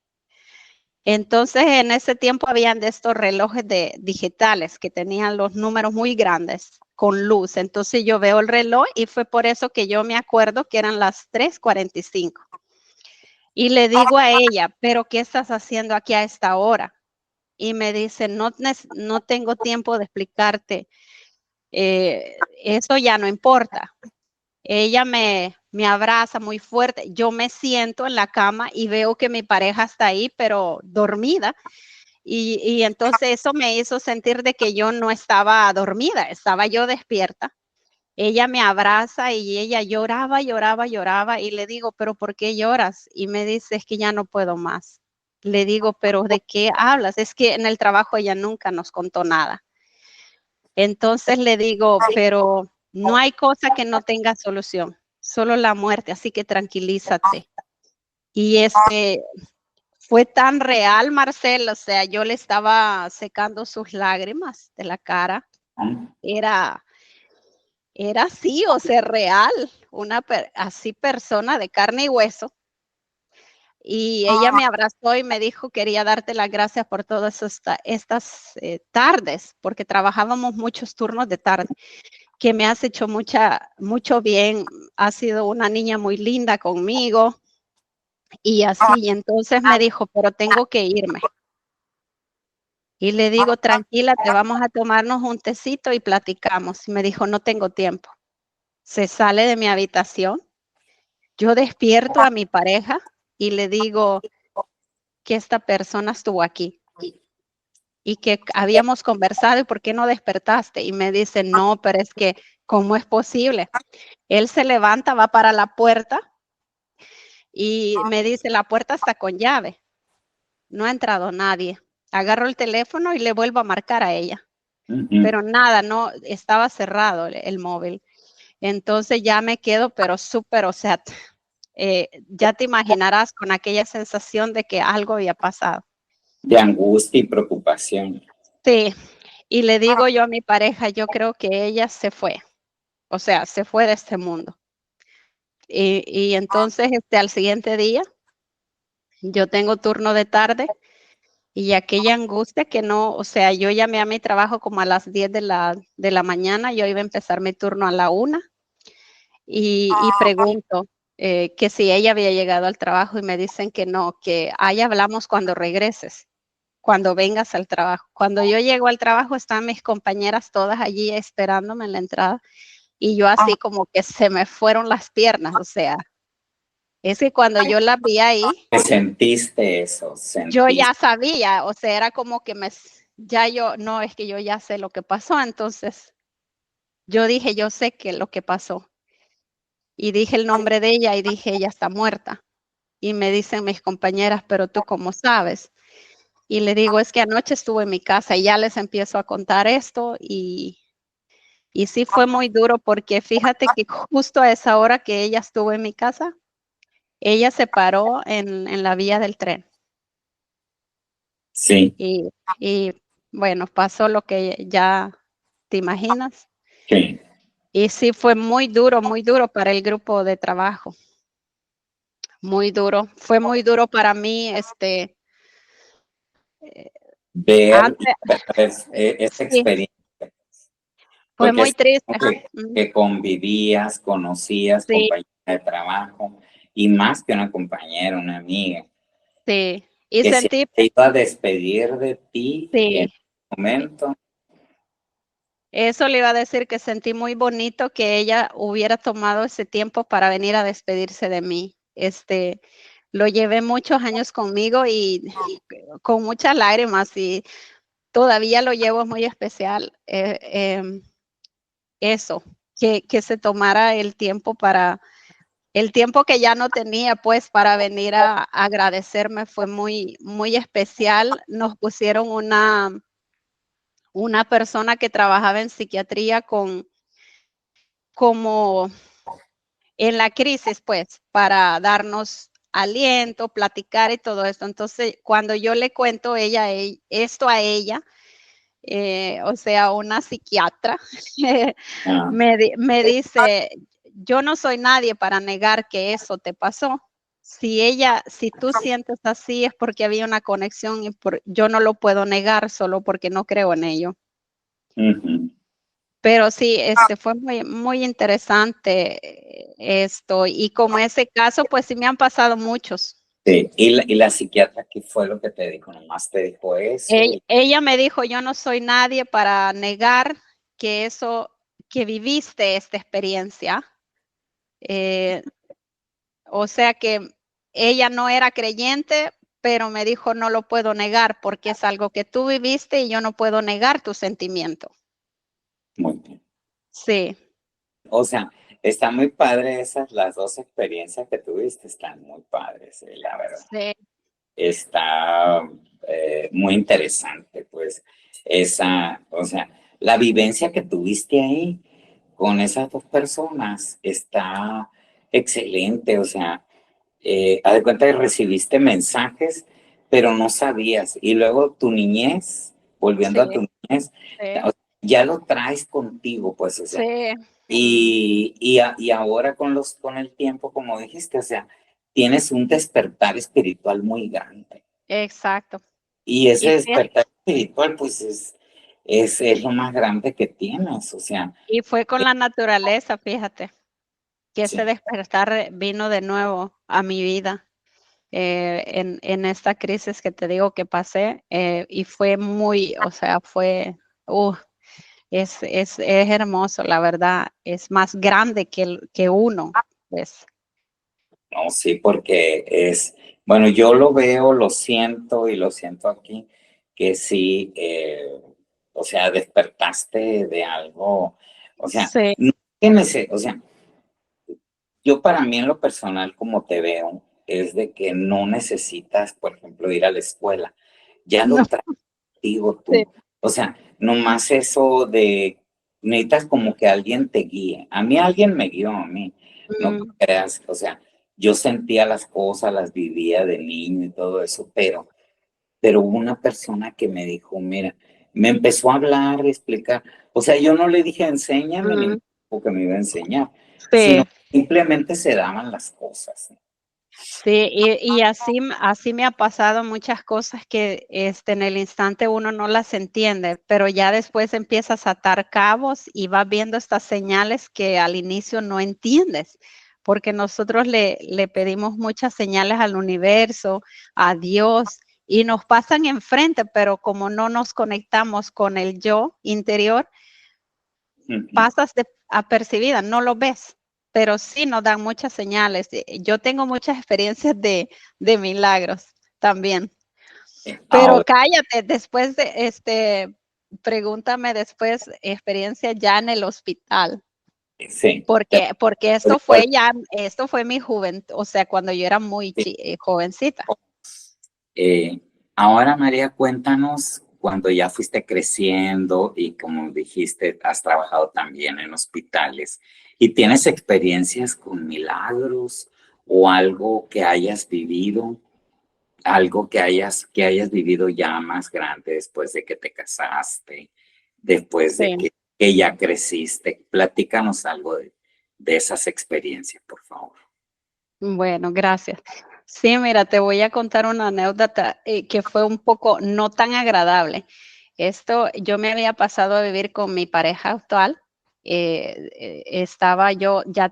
Entonces en ese tiempo habían de estos relojes digitales que tenían los números muy grandes con luz. Entonces yo veo el reloj y fue por eso que yo me acuerdo que eran las 3:45. Y le digo a ella, pero ¿qué estás haciendo aquí a esta hora? Y me dice, no tengo tiempo de explicarte, eso ya no importa. Ella me abraza muy fuerte, yo me siento en la cama y veo que mi pareja está ahí, pero dormida. Y entonces eso me hizo sentir de que yo no estaba dormida, estaba yo despierta. Ella me abraza y ella lloraba, lloraba, lloraba y le digo, pero ¿por qué lloras? Y me dice, es que ya no puedo más. Le digo, pero ¿de qué hablas? Es que en el trabajo ella nunca nos contó nada. Entonces le digo, pero no hay cosa que no tenga solución, solo la muerte, así que tranquilízate. Y fue tan real, Marcel, o sea, yo le estaba secando sus lágrimas de la cara. Era así, o sea, real, así persona de carne y hueso. Y ella me abrazó y me dijo, quería darte las gracias por todas estas tardes, porque trabajábamos muchos turnos de tarde, que me has hecho mucho bien, has sido una niña muy linda conmigo y así. Y entonces me dijo, pero tengo que irme. Y le digo, tranquila, te vamos a tomarnos un tecito y platicamos. Y me dijo, no tengo tiempo. Se sale de mi habitación. Yo despierto a mi pareja y le digo que esta persona estuvo aquí y que habíamos conversado y por qué no despertaste. Y me dice, no, pero es que, ¿cómo es posible? Él se levanta, va para la puerta y me dice, la puerta está con llave. No ha entrado nadie. Agarro el teléfono y le vuelvo a marcar a ella. Pero nada, no, estaba cerrado el móvil. Entonces ya me quedo, pero súper, o sea, ya te imaginarás con aquella sensación de que algo había pasado. De angustia y preocupación. Sí, y le digo yo a mi pareja, yo creo que ella se fue, o sea, se fue de este mundo. Y entonces al siguiente día, yo tengo turno de tarde Y aquella angustia que no, o sea, yo llamé a mi trabajo como a las 10 de la mañana, yo iba a empezar mi turno a la 1 y pregunto que si ella había llegado al trabajo y me dicen que no, que ahí hablamos cuando regreses, cuando vengas al trabajo. Cuando yo llego al trabajo están mis compañeras todas allí esperándome en la entrada y yo así como que se me fueron las piernas, o sea, es que cuando yo la vi ahí, ¿Qué sentiste eso? yo ¿Sentiste? ya sabía, o sea, era como que ya yo, no, es que yo ya sé lo que pasó, entonces yo dije, yo sé que lo que pasó. Y dije el nombre de ella y dije, ella está muerta. Y me dicen mis compañeras, pero tú cómo sabes. Y le digo, es que anoche estuve en mi casa y ya les empiezo a contar esto y sí fue muy duro porque fíjate que justo a esa hora que ella estuvo en mi casa, ella se paró en la vía del tren Sí, y bueno, pasó lo que ya te imaginas. sí. Y sí fue muy duro para el grupo de trabajo, muy duro. Fue muy duro para mí, Ver y antes, esa sí, experiencia, fue porque muy es como triste. Mm, que convivías, conocías, sí, compañeras de trabajo, y más que una compañera, una amiga, sí. Y que se sentí, iba a despedir de ti en sí, un momento. eso le iba a decir que sentí muy bonito que ella hubiera tomado ese tiempo para venir a despedirse de mí. Lo llevé muchos años conmigo y con muchas lágrimas y todavía lo llevo muy especial. Eso, que se tomara el tiempo que ya no tenía, pues, para venir a agradecerme fue muy, muy especial. Nos pusieron una persona que trabajaba en psiquiatría como en la crisis, pues, para darnos aliento, platicar y todo esto. Entonces, cuando yo le cuento esto a ella, o sea, una psiquiatra, Ah, me dice, yo no soy nadie para negar que eso te pasó. Si tú sientes así es porque había una conexión y yo no lo puedo negar solo porque no creo en ello. ujú. Pero sí, fue muy, muy interesante esto y como ese caso, pues sí me han pasado muchos. Sí, y la psiquiatra, ¿qué fue lo que te dijo? Nomás te dijo eso. Ella me dijo, yo no soy nadie para negar que que viviste esta experiencia. Eh, o sea que ella no era creyente, pero me dijo, no lo puedo negar porque es algo que tú viviste y yo no puedo negar tu sentimiento. Muy bien. Sí, O sea, está muy padre esas, las dos experiencias que tuviste, están muy padres, la verdad. sí, Está muy interesante, pues, o sea, la vivencia que tuviste ahí con esas dos personas está excelente, o sea, haz de cuenta que recibiste mensajes, pero no sabías, y luego tu niñez, volviendo sí, a tu niñez, sí, ya lo traes contigo, pues, o sea, sí, y ahora con el tiempo, como dijiste, o sea, tienes un despertar espiritual muy grande. exacto. Y ese Y, despertar espiritual, pues es lo más grande que tienes, o sea, y fue con la naturaleza, fíjate, que ese sí, despertar vino de nuevo a mi vida en esta crisis que te digo que pasé y fue muy, o sea, uh, es hermoso, la verdad, es más grande que uno, pues. no, sí, porque bueno, yo lo veo, lo siento y lo siento aquí, que sí, o sea, despertaste de algo, o sea, Sí, no tienes, o sea, yo para mí en lo personal, como te veo, es de que no necesitas, por ejemplo, ir a la escuela, ya lo no, traes contigo sí, tú. O sea, nomás eso de, necesitas como que alguien te guíe. A mí alguien me guió, a mí, no mm, creas, o sea, yo sentía las cosas, las vivía de niño y todo eso, pero hubo una persona que me dijo, mira, me empezó a hablar, a explicar, o sea, yo no le dije, enséñame, ni mm, me dijo que me iba a enseñar, sino sí, simplemente se daban las cosas, ¿no? Sí, y así me ha pasado muchas cosas que en el instante uno no las entiende, pero ya después empiezas a atar cabos y vas viendo estas señales que al inicio no entiendes, porque nosotros le pedimos muchas señales al universo, a Dios, y nos pasan enfrente, pero como no nos conectamos con el yo interior, Ujú. pasas apercibida, no lo ves, pero sí nos dan muchas señales. Yo tengo muchas experiencias de milagros también. Pero Ahora, cállate, después de pregúntame después experiencia ya en el hospital, sí. porque esto fue mi juventud, o sea, cuando yo era muy jovencita. Eh, Ahora, María, cuéntanos cuando ya fuiste creciendo y como dijiste, has trabajado también en hospitales y tienes experiencias con milagros o algo que hayas vivido, algo que hayas vivido ya más grande después de que te casaste, después de Sí. que ya creciste. Platícanos algo de esas experiencias, por favor. Bueno, gracias. Sí, mira, te voy a contar una anécdota que fue un poco no tan agradable. Esto, yo me había pasado a vivir con mi pareja actual. Ya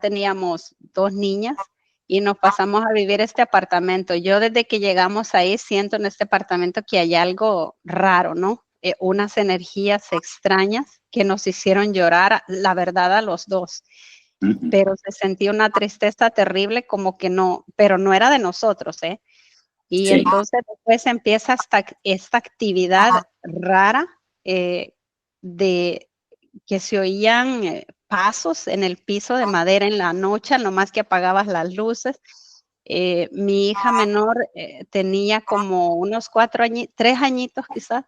teníamos 2 niñas y nos pasamos a vivir este apartamento. Yo desde que llegamos ahí siento en este apartamento que hay algo raro, ¿no? Unas energías extrañas que nos hicieron llorar, la verdad, a los dos, Ujú. pero se sentía una tristeza terrible como que no, pero no era de nosotros, ¿eh? Y Sí. entonces después empieza esta actividad rara eh, de que se oían pasos en el piso de madera en la noche, nomás que apagabas las luces. Mi hija menor tenía como unos 3 añitos quizás,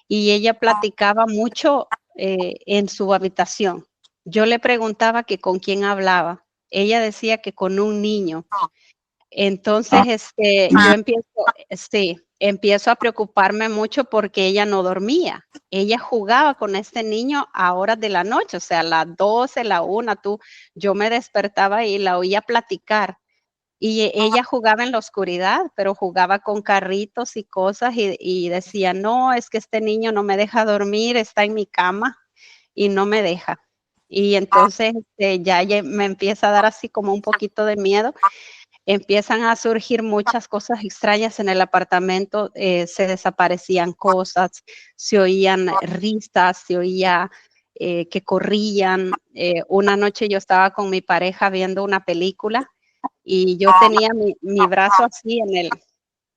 y ella platicaba mucho en su habitación. Yo le preguntaba que con quién hablaba. Ella decía que con un niño. Ah, Entonces, yo empiezo a preocuparme mucho porque ella no dormía. Ella jugaba con este niño a horas de la noche, o sea, a las 12, la 1, yo me despertaba y la oía platicar. Y ella jugaba en la oscuridad, pero jugaba con carritos y cosas y decía, no, es que este niño no me deja dormir, está en mi cama y no me deja. Y entonces ya me empieza a dar así como un poquito de miedo. Empiezan a surgir muchas cosas extrañas en el apartamento, se desaparecían cosas, se oían risas, se oía que corrían. Una noche yo estaba con mi pareja viendo una película y yo tenía mi brazo así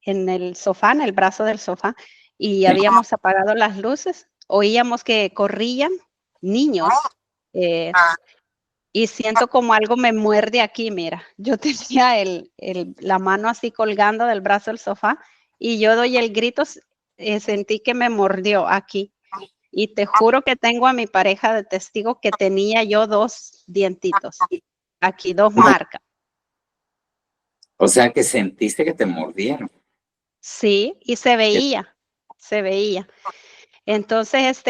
en el sofá, en el brazo del sofá, y sí. habíamos apagado las luces, oíamos que corrían niños. eh, y siento como algo me muerde aquí, mira. Yo tenía la mano así colgando del brazo del sofá y yo doy el grito, sentí que me mordió aquí. Y te juro que tengo a mi pareja de testigo que tenía yo 2 dientitos, aquí 2 marcas. O sea que sentiste que te mordieron. Sí, y se veía, se veía. Entonces,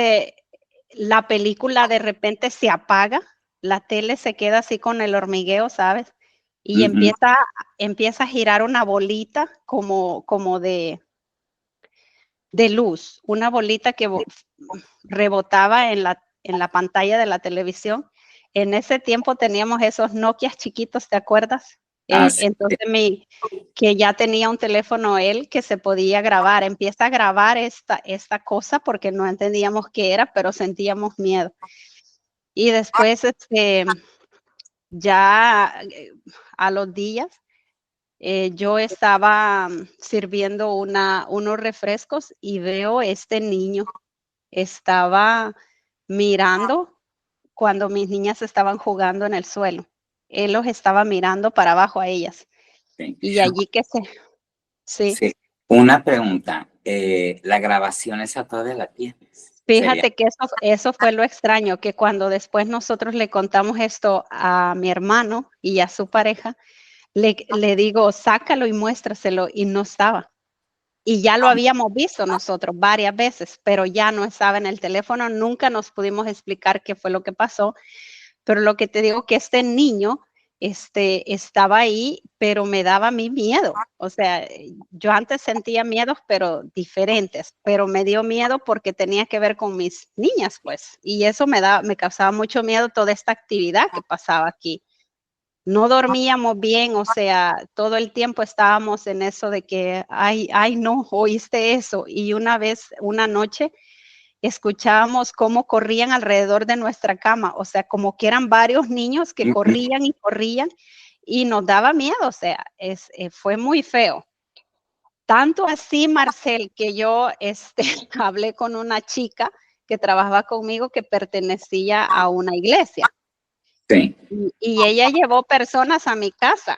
la película de repente se apaga, la tele se queda así con el hormigueo, ¿sabes? Y Ujú. empieza a girar una bolita como de luz, una bolita que rebotaba en la pantalla de la televisión. En ese tiempo teníamos esos Nokias chiquitos, ¿te acuerdas? Ah, sí. Entonces, que ya tenía un teléfono él que se podía grabar, empieza a grabar esta cosa porque no entendíamos qué era, pero sentíamos miedo. Y después, ya a los días, yo estaba sirviendo unos refrescos y veo este niño. Estaba mirando cuando mis niñas estaban jugando en el suelo. Él los estaba mirando para abajo a ellas. Sí. Y allí sí. Sí. Una pregunta. ¿La grabación esa todavía la tienes? Sería. Fíjate que eso fue lo extraño, que cuando después nosotros le contamos esto a mi hermano y a su pareja, le digo, sácalo y muéstraselo, y no estaba. Y ya lo habíamos visto nosotros varias veces, pero ya no estaba en el teléfono, nunca nos pudimos explicar qué fue lo que pasó. Pero lo que te digo que este niño estaba ahí, pero me daba a mí miedo. O sea, yo antes sentía miedos, pero diferentes, pero me dio miedo porque tenía que ver con mis niñas, pues, y eso me causaba mucho miedo toda esta actividad que pasaba aquí. No dormíamos bien, o sea, todo el tiempo estábamos en eso de que, ay, no, oíste eso. Y una vez, una noche, escuchábamos cómo corrían alrededor de nuestra cama, o sea, como que eran varios niños que corrían y corrían y nos daba miedo, o sea, fue muy feo. Tanto así, Marcel, que yo hablé con una chica que trabajaba conmigo que pertenecía a una iglesia. Sí. Y ella llevó personas a mi casa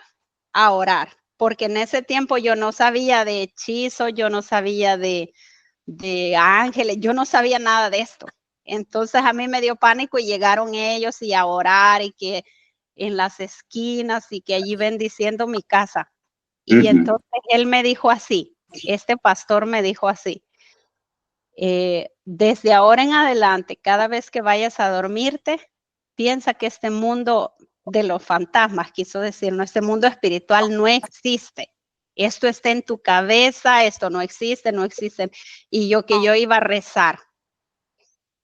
a orar, porque en ese tiempo yo no sabía de hechizos, yo no sabía de ángeles, yo no sabía nada de esto. Entonces a mí me dio pánico y llegaron ellos y a orar y que en las esquinas y que allí bendiciendo mi casa. Y entonces él me dijo así, este pastor me dijo así, desde ahora en adelante, cada vez que vayas a dormirte, piensa que este mundo de los fantasmas, quiso decir, no, este mundo espiritual no existe. Esto está en tu cabeza, esto no existe, no existe. Y yo que yo iba a rezar.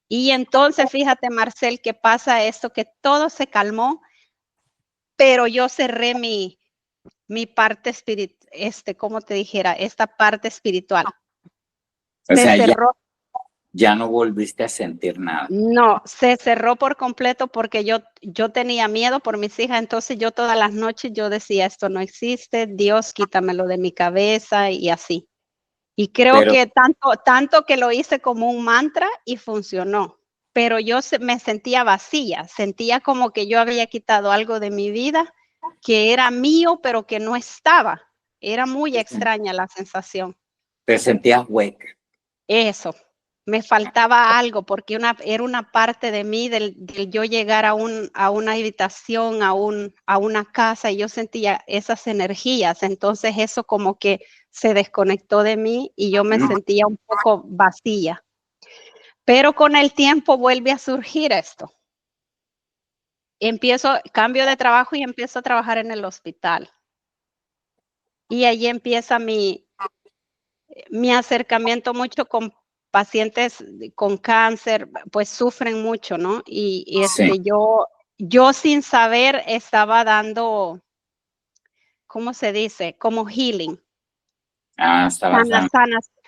Y entonces, fíjate, Marcel, que pasa esto, que todo se calmó, pero yo cerré mi parte espiritual, como te dijera, esta parte espiritual. O Se sea, cerró. ya no volviste a sentir nada. No, se cerró por completo porque yo tenía miedo por mis hijas, entonces yo todas las noches yo decía, esto no existe, Dios quítamelo de mi cabeza y así. Y creo Pero, que tanto que lo hice como un mantra y funcionó, pero yo me sentía vacía, sentía como que yo había quitado algo de mi vida que era mío, pero que no estaba. Era muy extraña la sensación. te sentías hueca. Eso, me faltaba algo porque era una parte de mí del yo llegar a una habitación, a una casa y yo sentía esas energías. Entonces eso como que se desconectó de mí y yo me sentía un poco vacía. Pero con el tiempo vuelve a surgir esto. Cambio de trabajo y empiezo a trabajar en el hospital. Y allí empieza mi acercamiento mucho con pacientes con cáncer, pues sufren mucho, ¿no? Y Sí. yo sin saber estaba dando, ¿cómo se dice? Como healing, Ah, estabas dando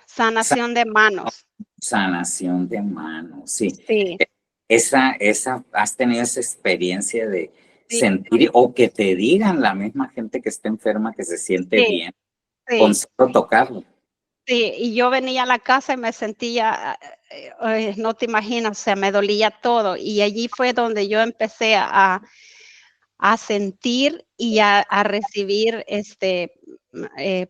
sanación de manos. sanación de manos, sí. Sí, ¿Has tenido esa experiencia de sí, sentir o que te digan la misma gente que está enferma que se siente sí, bien con sí. solo tocarlo? Sí, y yo venía a la casa y me sentía, no te imaginas, o sea, me dolía todo. Y allí fue donde yo empecé a sentir y a recibir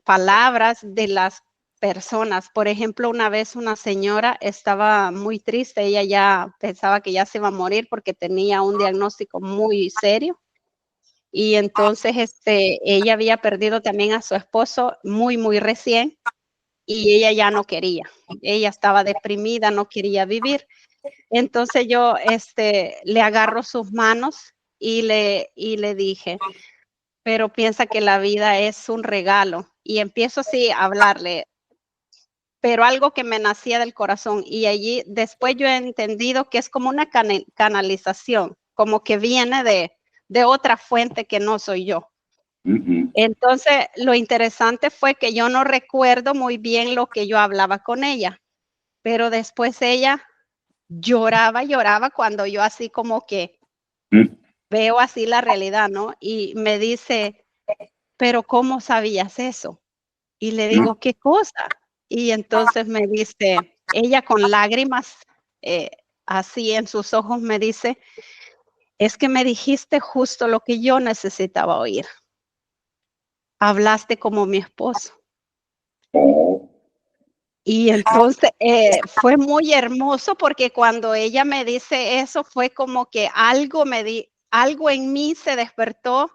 palabras de las personas. Por ejemplo, una vez una señora estaba muy triste, ella ya pensaba que ya se iba a morir porque tenía un diagnóstico muy serio. Y entonces ella había perdido también a su esposo muy, muy recién y ella ya no quería. Ella estaba deprimida, no quería vivir. Entonces yo le agarro sus manos y le dije, pero piensa que la vida es un regalo. Y empiezo así a hablarle, pero algo que me nacía del corazón. Y allí después yo he entendido que es como una canalización, como que viene de otra fuente que no soy yo. Entonces, lo interesante fue que yo no recuerdo muy bien lo que yo hablaba con ella, pero después ella lloraba cuando yo así como que veo así la realidad, ¿no? Y me dice, pero ¿cómo sabías eso? Y le digo, ¿qué cosa? Y entonces me dice, ella con lágrimas eh, así en sus ojos me dice, es que me dijiste justo lo que yo necesitaba oír. Hablaste como mi esposo. Oh, Y entonces fue muy hermoso porque cuando ella me dice eso fue como que algo en mí se despertó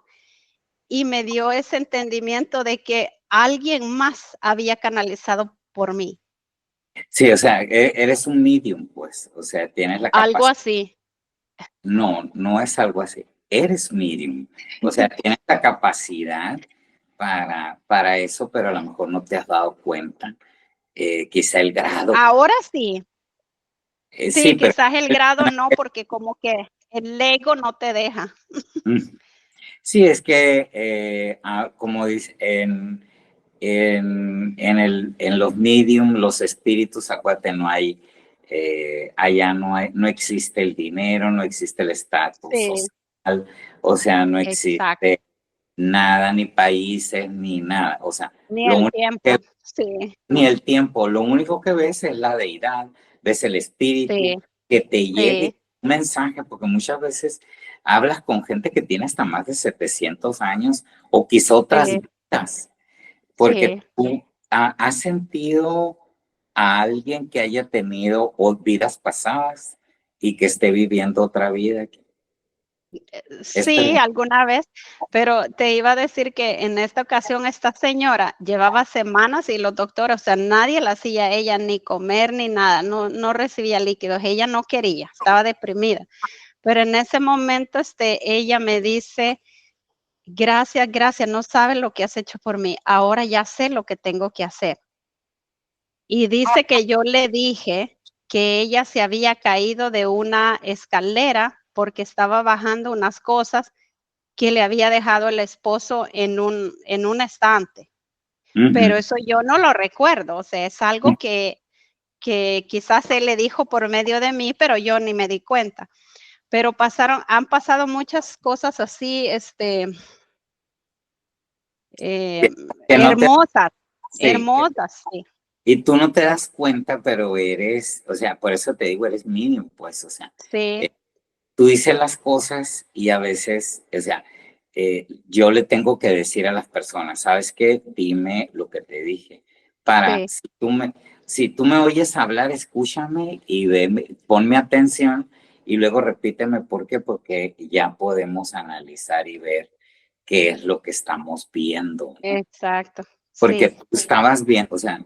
y me dio ese entendimiento de que alguien más había canalizado por mí. sí, o sea, eres un medium, pues, o sea, tienes la Algo capacidad. así. No, no es algo así. eres medium. O sea, tienes la capacidad para eso, pero a lo mejor no te has dado cuenta. Quizá el grado. Ahora sí, sí, Sí, pero quizás el grado no, porque como que el ego no te deja. sí, es que, como dice, en los medium, los espíritus, acuérdate, no hay, allá no existe el dinero, no existe el estatus Sí, social, o sea, no exacto. existe nada, ni países, ni nada. O sea, Ni lo el único que, tiempo. Sí, ni el tiempo, lo único que ves es la deidad, ves el espíritu sí, que te llegue sí, un mensaje, porque muchas veces hablas con gente que tiene hasta más de 700 años o quizá otras sí, vidas, porque sí. tú has sentido a alguien que haya tenido vidas pasadas y que esté viviendo otra vida. Sí, Experimenta. alguna vez, pero te iba a decir que en esta ocasión esta señora llevaba semanas y los doctores, o sea, nadie la hacía a ella ni comer ni nada, no recibía líquidos, ella no quería, estaba deprimida. Pero en ese momento, ella me dice, gracias, gracias, no sabes lo que has hecho por mí, ahora ya sé lo que tengo que hacer. Y dice que yo le dije que ella se había caído de una escalera porque estaba bajando unas cosas que le había dejado el esposo en un estante, pero Ujú. eso yo no lo recuerdo, o sea, es algo que quizás él le dijo por medio de mí, pero yo ni me di cuenta. Pero han pasado muchas cosas así, Que, eh, que no te, hermosas, sí, hermosas, sí, y tú no te das cuenta, pero eres, o sea, por eso te digo, eres mínimo, pues, o sea, sí, eh, tú dices las cosas y a veces, o sea, yo le tengo que decir a las personas, ¿sabes qué? Dime lo que te dije. Para, sí, si tú me oyes hablar, escúchame y ponme atención y luego repíteme por qué, porque ya podemos analizar y ver qué es lo que estamos viendo, ¿no? exacto, Porque sí, tú estabas bien, o sea,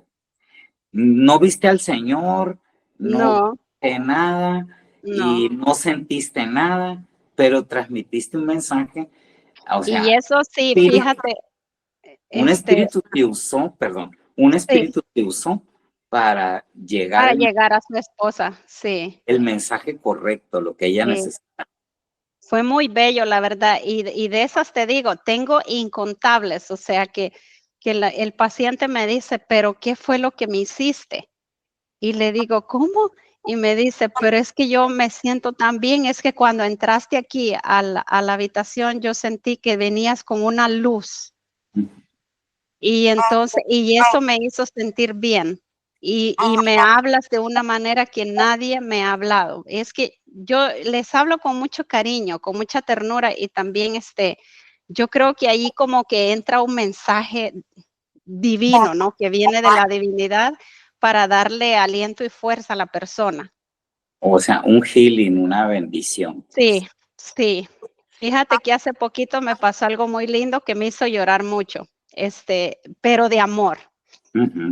no viste al Señor, no no, viste nada no. y no sentiste nada, pero transmitiste un mensaje, o Y sea, eso sí, espíritu- fíjate, un espíritu te usó, perdón, un sí, espíritu te usó para llegar para llegar a su esposa, sí, el mensaje correcto, lo que ella sí. necesita. Fue muy bello, la verdad, y de esas te digo, tengo incontables, o sea, que el paciente me dice: "¿Pero qué fue lo que me hiciste?". Y le digo: "¿Cómo?". Y me dice: "Pero es que yo me siento tan bien, es que cuando entraste aquí a la habitación, yo sentí que venías con una luz". Y entonces y eso me hizo sentir bien. Y me hablas de una manera que nadie me ha hablado. Es que yo les hablo con mucho cariño, con mucha ternura y también, yo creo que ahí como que entra un mensaje divino, ¿no? Que viene de la divinidad para darle aliento y fuerza a la persona. O sea, un healing, una bendición, pues. Sí, sí. Fíjate que hace poquito me pasó algo muy lindo que me hizo llorar mucho, pero de amor. Ujú,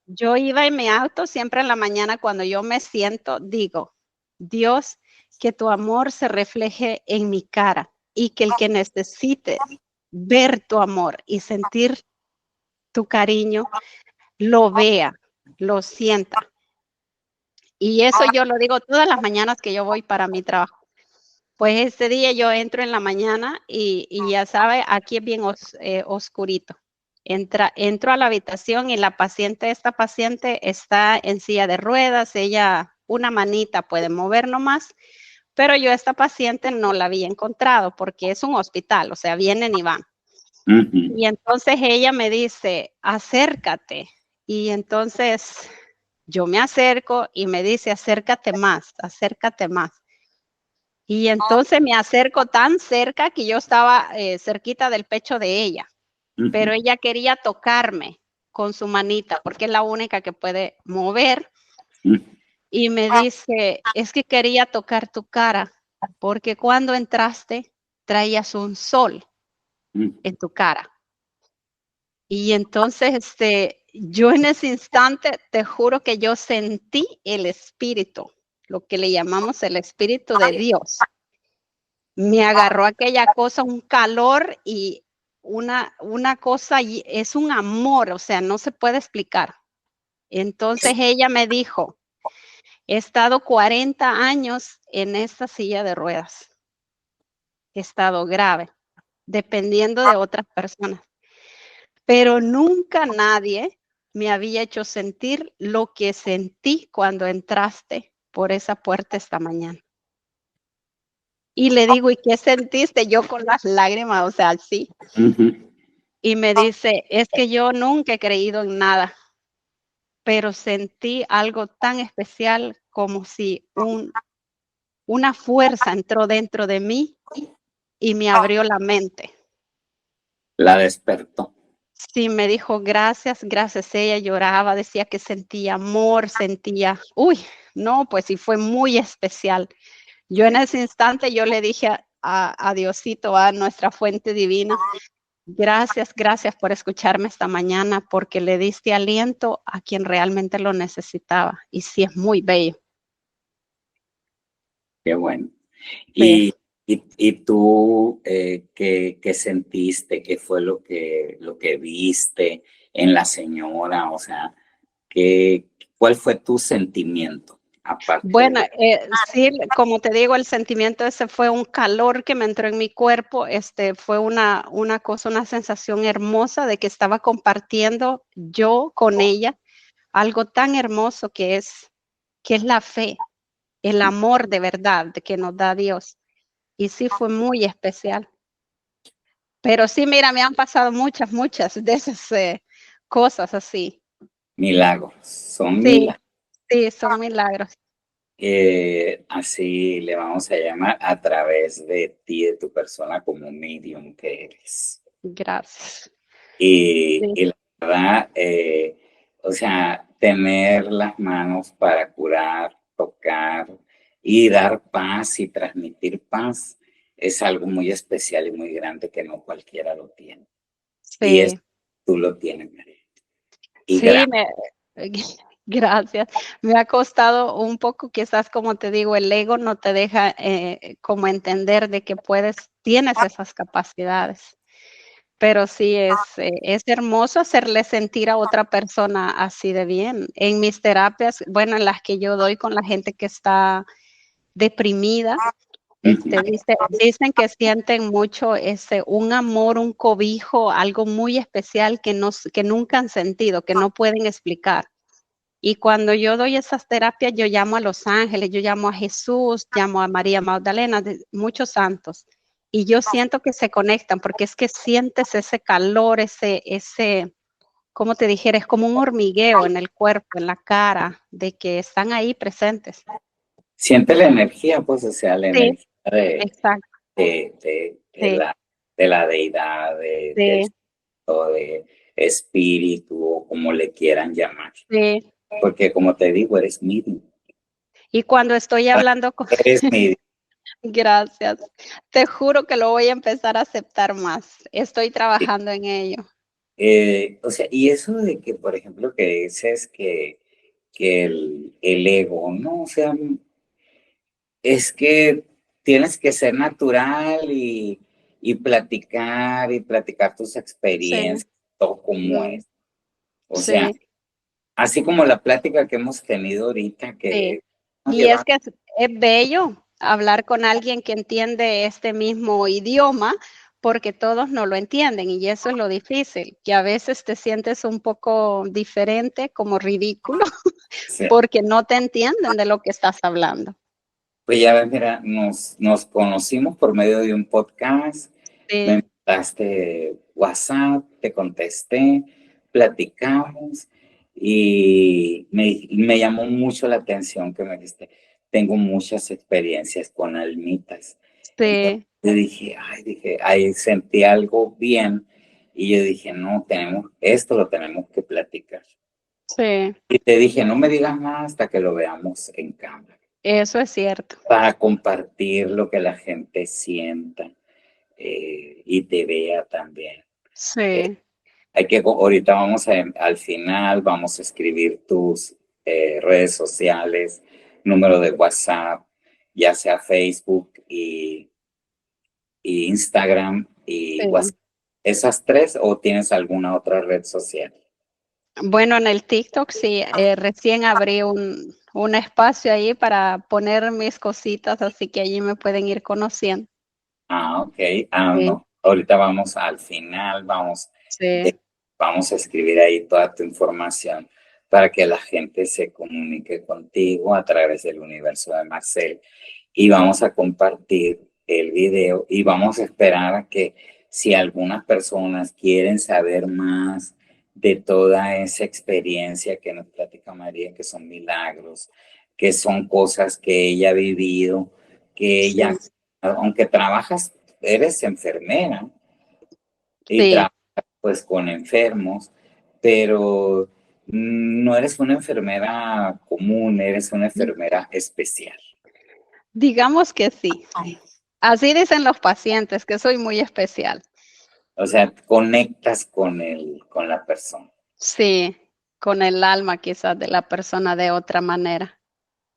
Yo iba en mi auto, siempre en la mañana cuando yo me siento, digo: "Dios, que tu amor se refleje en mi cara, y que el que necesite ver tu amor y sentir tu cariño, lo vea, lo sienta". Y eso yo lo digo todas las mañanas que yo voy para mi trabajo. Pues ese día yo entro en la mañana y ya sabe, aquí es bien oscurito. Entro a la habitación y esta paciente está en silla de ruedas, ella una manita puede mover nomás, pero yo a esta paciente no la había encontrado porque es un hospital, o sea, vienen y van. ujú. Y entonces ella me dice: "Acércate". Y entonces yo me acerco y me dice: "Acércate más, acércate más". Y entonces me acerco tan cerca que yo estaba, cerquita del pecho de ella, pero Ujú, ella quería tocarme con su manita, porque es la única que puede mover, ujú, y me dice: "Es que quería tocar tu cara, porque cuando entraste traías un sol ujú. en tu cara". Y entonces, yo en ese instante, te juro que yo sentí el espíritu, lo que le llamamos el espíritu de Dios. me agarró aquella cosa, un calor y una cosa, y es un amor, o sea, no se puede explicar. Entonces ella me dijo, he estado 40 años en esta silla de ruedas, he estado grave, dependiendo de otras personas, pero nunca nadie me había hecho sentir lo que sentí cuando entraste por esa puerta esta mañana. Y le digo, ¿y qué sentiste? Yo con las lágrimas, o sea, sí. Y me dice, es que yo nunca he creído en nada, pero sentí algo tan especial como si una fuerza entró dentro de mí y me abrió la mente. La despertó. Sí, me dijo, gracias, gracias. Ella lloraba, decía que sentía amor, sentía, uy, no, pues sí fue muy especial. Yo en ese instante yo le dije a Diosito, a nuestra fuente divina, gracias, gracias por escucharme esta mañana, porque le diste aliento a quien realmente lo necesitaba. Y sí, es muy bello. Qué bueno. Sí. Y tú, ¿qué sentiste? ¿Qué fue lo que viste en la señora? O sea, ¿cuál fue tu sentimiento? Aparte Bueno, de... sí, como te digo, el sentimiento ese fue un calor que me entró en mi cuerpo, fue una cosa, una sensación hermosa de que estaba compartiendo yo con ella algo tan hermoso que es la fe, el amor de verdad de que nos da Dios. Y sí fue muy especial. Pero sí, mira, me han pasado muchas de esas cosas así. Milagros, son Sí, milagros. sí, son milagros. Así le vamos a llamar a través de ti, de tu persona como medium que eres. Gracias. Sí, Y la verdad, o sea, tener las manos para curar, tocar y dar paz y transmitir paz es algo muy especial y muy grande que no cualquiera lo tiene. Y es, sí, tú lo tienes, María. Y sí, gracias. gracias. Me ha costado un poco, quizás como te digo, el ego no te deja como entender de que tienes esas capacidades. Pero sí es hermoso hacerle sentir a otra persona así de bien. En mis terapias, bueno, en las que yo doy con la gente que está deprimida, dicen que sienten mucho un amor, un cobijo, algo muy especial que nunca han sentido, que no pueden explicar. Y cuando yo doy esas terapias, yo llamo a los ángeles, yo llamo a Jesús, llamo a María Magdalena, muchos santos. Y yo siento que se conectan porque es que sientes ese calor, como te dijera, es como un hormigueo en el cuerpo, en la cara, de que están ahí presentes. Siente la energía, pues, o sea, la Sí, energía de, exacto. de, de, de Sí, la, de la deidad, del sí, o de espíritu, o como le quieran llamar. sí. Porque como te digo, eres medium. Y cuando estoy hablando con, Eres medium. gracias, te juro que lo voy a empezar a aceptar más. Estoy trabajando en ello. O sea, y eso de que, por ejemplo, que dices que el ego, ¿no? O sea, es que tienes que ser natural y platicar tus Sí, experiencias, todo como mm, es. O sea, sí, así como la plática que hemos tenido ahorita, sí. que nos Y es lleva, que es bello hablar con alguien que entiende este mismo idioma, porque todos no lo entienden y eso es lo difícil, que a veces te sientes un poco diferente, como ridículo, porque no te entienden de lo que estás hablando. pues ya ves, mira, nos conocimos por medio de un podcast, me Sí, mandaste WhatsApp, te contesté, platicamos y me llamó mucho la atención que me dijiste, tengo muchas experiencias con almitas. Entonces sí, yo dije, ahí sentí algo bien y yo dije, no, esto lo tenemos que platicar. sí, Y te dije, no me digas nada hasta que lo veamos en cámara, eso es cierto. para compartir lo que la gente sienta y te vea también. Eh, Sí, ahorita al final, vamos a escribir tus redes sociales, número de WhatsApp, ya sea Facebook y Instagram y Sí. WhatsApp. ¿Esas tres o tienes alguna otra red social? Bueno, en el TikTok sí, recién abrí un espacio ahí para poner mis cositas, así que allí me pueden ir conociendo. Ah, ok. Ah, Sí, no. Ahorita vamos al final, sí, de- vamos a escribir ahí toda tu información para que la gente se comunique contigo a través del universo de Marcel y vamos a compartir el video y vamos a esperar a que si algunas personas quieren saber más de toda esa experiencia que nos platica María, que son milagros, que son cosas que ella ha vivido, que ella, sí, aunque trabajas, eres enfermera y sí. trabajas pues con enfermos, pero no eres una enfermera común, eres una enfermera especial. Digamos que sí. Así dicen los pacientes, que soy muy especial. O sea, conectas con la persona. Sí, con el alma quizás de la persona de otra manera.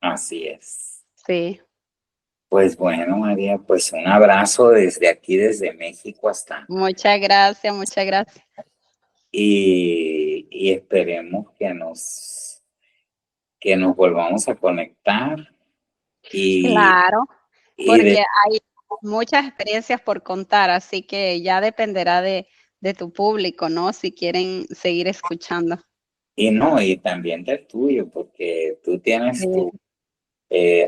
Así es. Sí, Pues bueno, María, pues un abrazo desde aquí, desde México hasta, muchas gracias, muchas gracias. y esperemos que nos volvamos a conectar y, Claro, y porque de, hay muchas experiencias por contar, así que ya dependerá de tu público, ¿no? Si quieren seguir escuchando. y no, y también del tuyo, porque tú tienes Sí,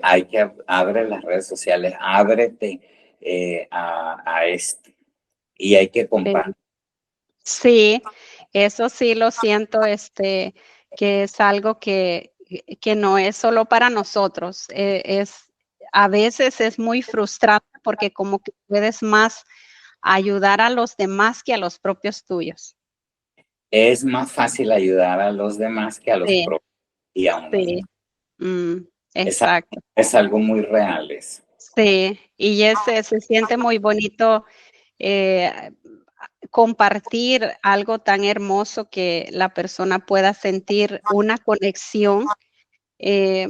hay que abre las redes sociales, ábrete a esto y hay que sí. compartir. Sí, eso sí lo siento, que es algo que no es solo para nosotros, a veces es muy frustrante porque como que puedes más ayudar a los demás que a los propios tuyos. Es más fácil ayudar a los demás que a los Sí, propios y a uno sí, mismo. Es, a- exacto. es algo muy real eso. Sí, y ese se siente muy bonito, eh, compartir algo tan hermoso que la persona pueda sentir una conexión,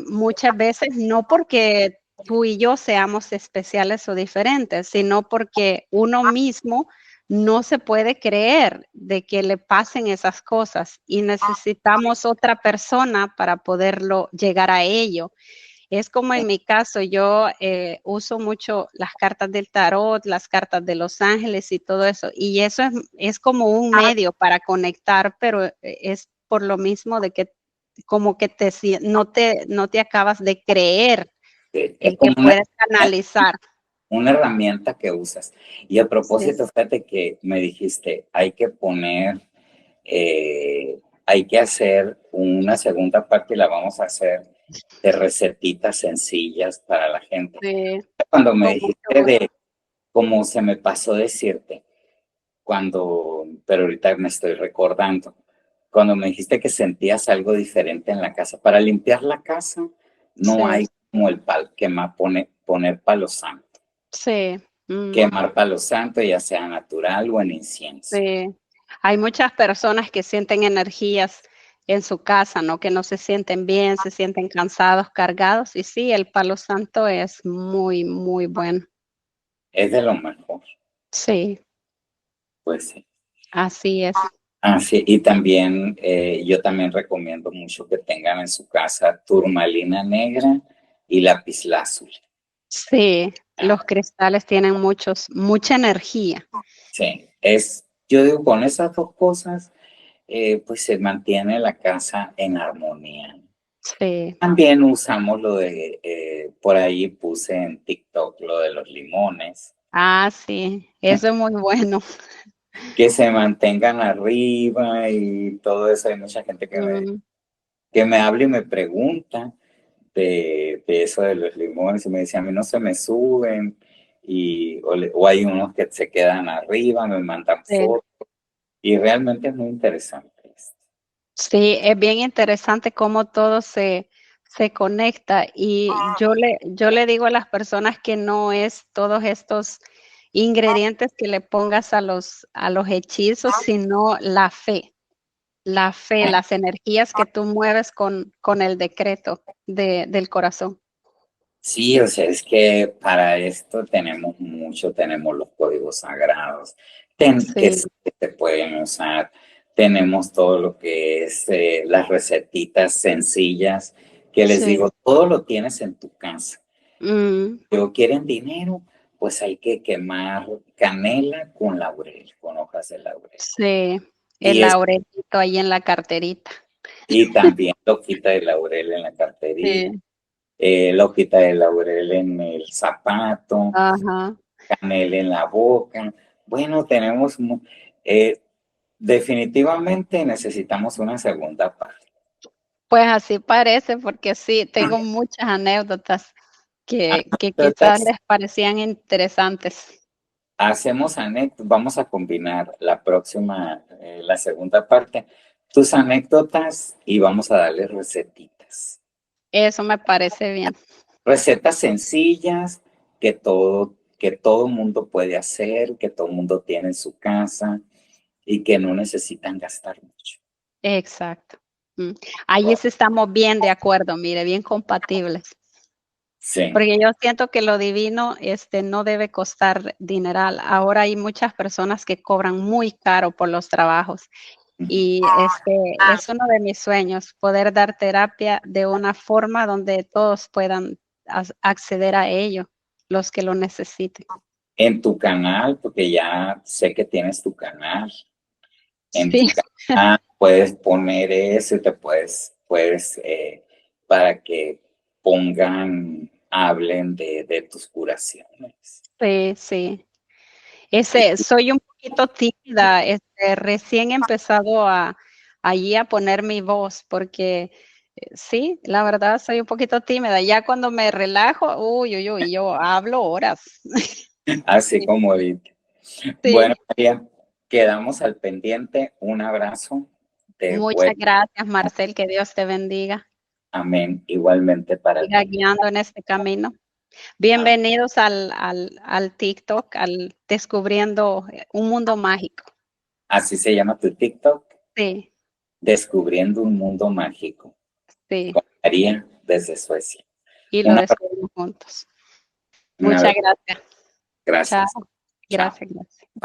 muchas veces no porque tú y yo seamos especiales o diferentes, sino porque uno mismo no se puede creer de que le pasen esas cosas y necesitamos otra persona para poderlo llegar a ello. Es como en mi caso, yo uso mucho las cartas del tarot, las cartas de los ángeles y todo eso, y eso es como un medio para conectar, pero es por lo mismo de que como que no te acabas de creer Es que como puedes canalizar. una herramienta que usas. Y a Sí, propósito, fíjate que me dijiste, hay que hacer una segunda parte y la vamos a hacer de recetitas sencillas para la gente. sí, Cuando me con mucho dijiste gusto. de cómo se me pasó decirte, pero ahorita me estoy recordando, cuando me dijiste que sentías algo diferente en la casa, para limpiar la casa no Sí, hay como poner palo santo, sí, quemar palo santo, ya sea natural o en incienso. sí. Hay muchas personas que sienten energías en su casa, ¿no? Que no se sienten bien, se sienten cansados, cargados. Y sí, el palo santo es muy, muy bueno. Es de lo mejor, Sí, pues sí. así es. Ah, sí, y también yo también recomiendo mucho que tengan en su casa turmalina negra y lapislázuli. Sí, Ah, los cristales tienen mucha energía. sí, yo digo, con esas dos cosas, pues se mantiene la casa en armonía. Sí. También usamos por ahí puse en TikTok lo de los limones, Ah, sí, eso es muy bueno. que se mantengan arriba y todo eso. Hay mucha gente Mm, que me habla y me pregunta de eso de los limones y me dice, a mí no se me suben o hay unos que se quedan arriba, me mandan sí. fotos y realmente es muy interesante esto. Sí, es bien interesante cómo todo se conecta y yo le digo a las personas que no es todos estos ingredientes que le pongas a los hechizos, sino la fe, las energías que tú mueves con el decreto del corazón. Sí, o sea, es que para esto tenemos mucho, tenemos los códigos sagrados que Sí, sí que se pueden usar, tenemos todo lo que es las recetitas sencillas, que les sí. digo, todo lo tienes en tu casa. Mm, Pero quieren dinero, pues hay que quemar canela con laurel, con hojas de laurel. sí, el Y, es, laurelito ahí en la carterita. y también la hojita de laurel en la carterita, Sí, la hojita de laurel en el zapato, ajá. canela en la boca. Bueno, eh, definitivamente necesitamos una segunda parte. Pues así parece, porque sí, tengo muchas anécdotas que quizás Entonces, les parecían interesantes. hacemos anécdotas, vamos a combinar la próxima, la segunda parte, tus anécdotas y vamos a darle recetitas. Eso me parece bien. Recetas sencillas que todo mundo puede hacer, que todo mundo tiene en su casa y que no necesitan gastar mucho. Exacto. Mm. Ahí sí estamos bien de acuerdo, mire, bien compatibles. Sí. Porque yo siento que lo divino, no debe costar dineral. Ahora hay muchas personas que cobran muy caro por los trabajos y, es uno de mis sueños, poder dar terapia de una forma donde todos puedan acceder a ello, los que lo necesiten. En tu canal, porque ya sé que tienes tu canal, en Sí, tu canal puedes poner eso y para que hablen de tus curaciones. sí, sí. Y Soy un poquito tímida, recién he empezado allí a poner mi voz, porque sí, la verdad soy un poquito tímida. Ya cuando me relajo, uy, uy, uy, yo hablo horas. así Sí, como ahorita. Bueno, sí. María, quedamos al pendiente. Un abrazo de Muchas vuelta. gracias, Marcel, que Dios te bendiga. Amén. Igualmente para Siga ti. guiando en este camino. Amén. Bienvenidos al TikTok, al Descubriendo un Mundo Mágico. Así se llama tu TikTok, Sí, Descubriendo un Mundo Mágico, sí, con María desde Suecia. y lo Un abrazo. descubrimos juntos. Un Muchas abrazo. gracias. Chao. Gracias. Chao. Gracias, gracias. Bye.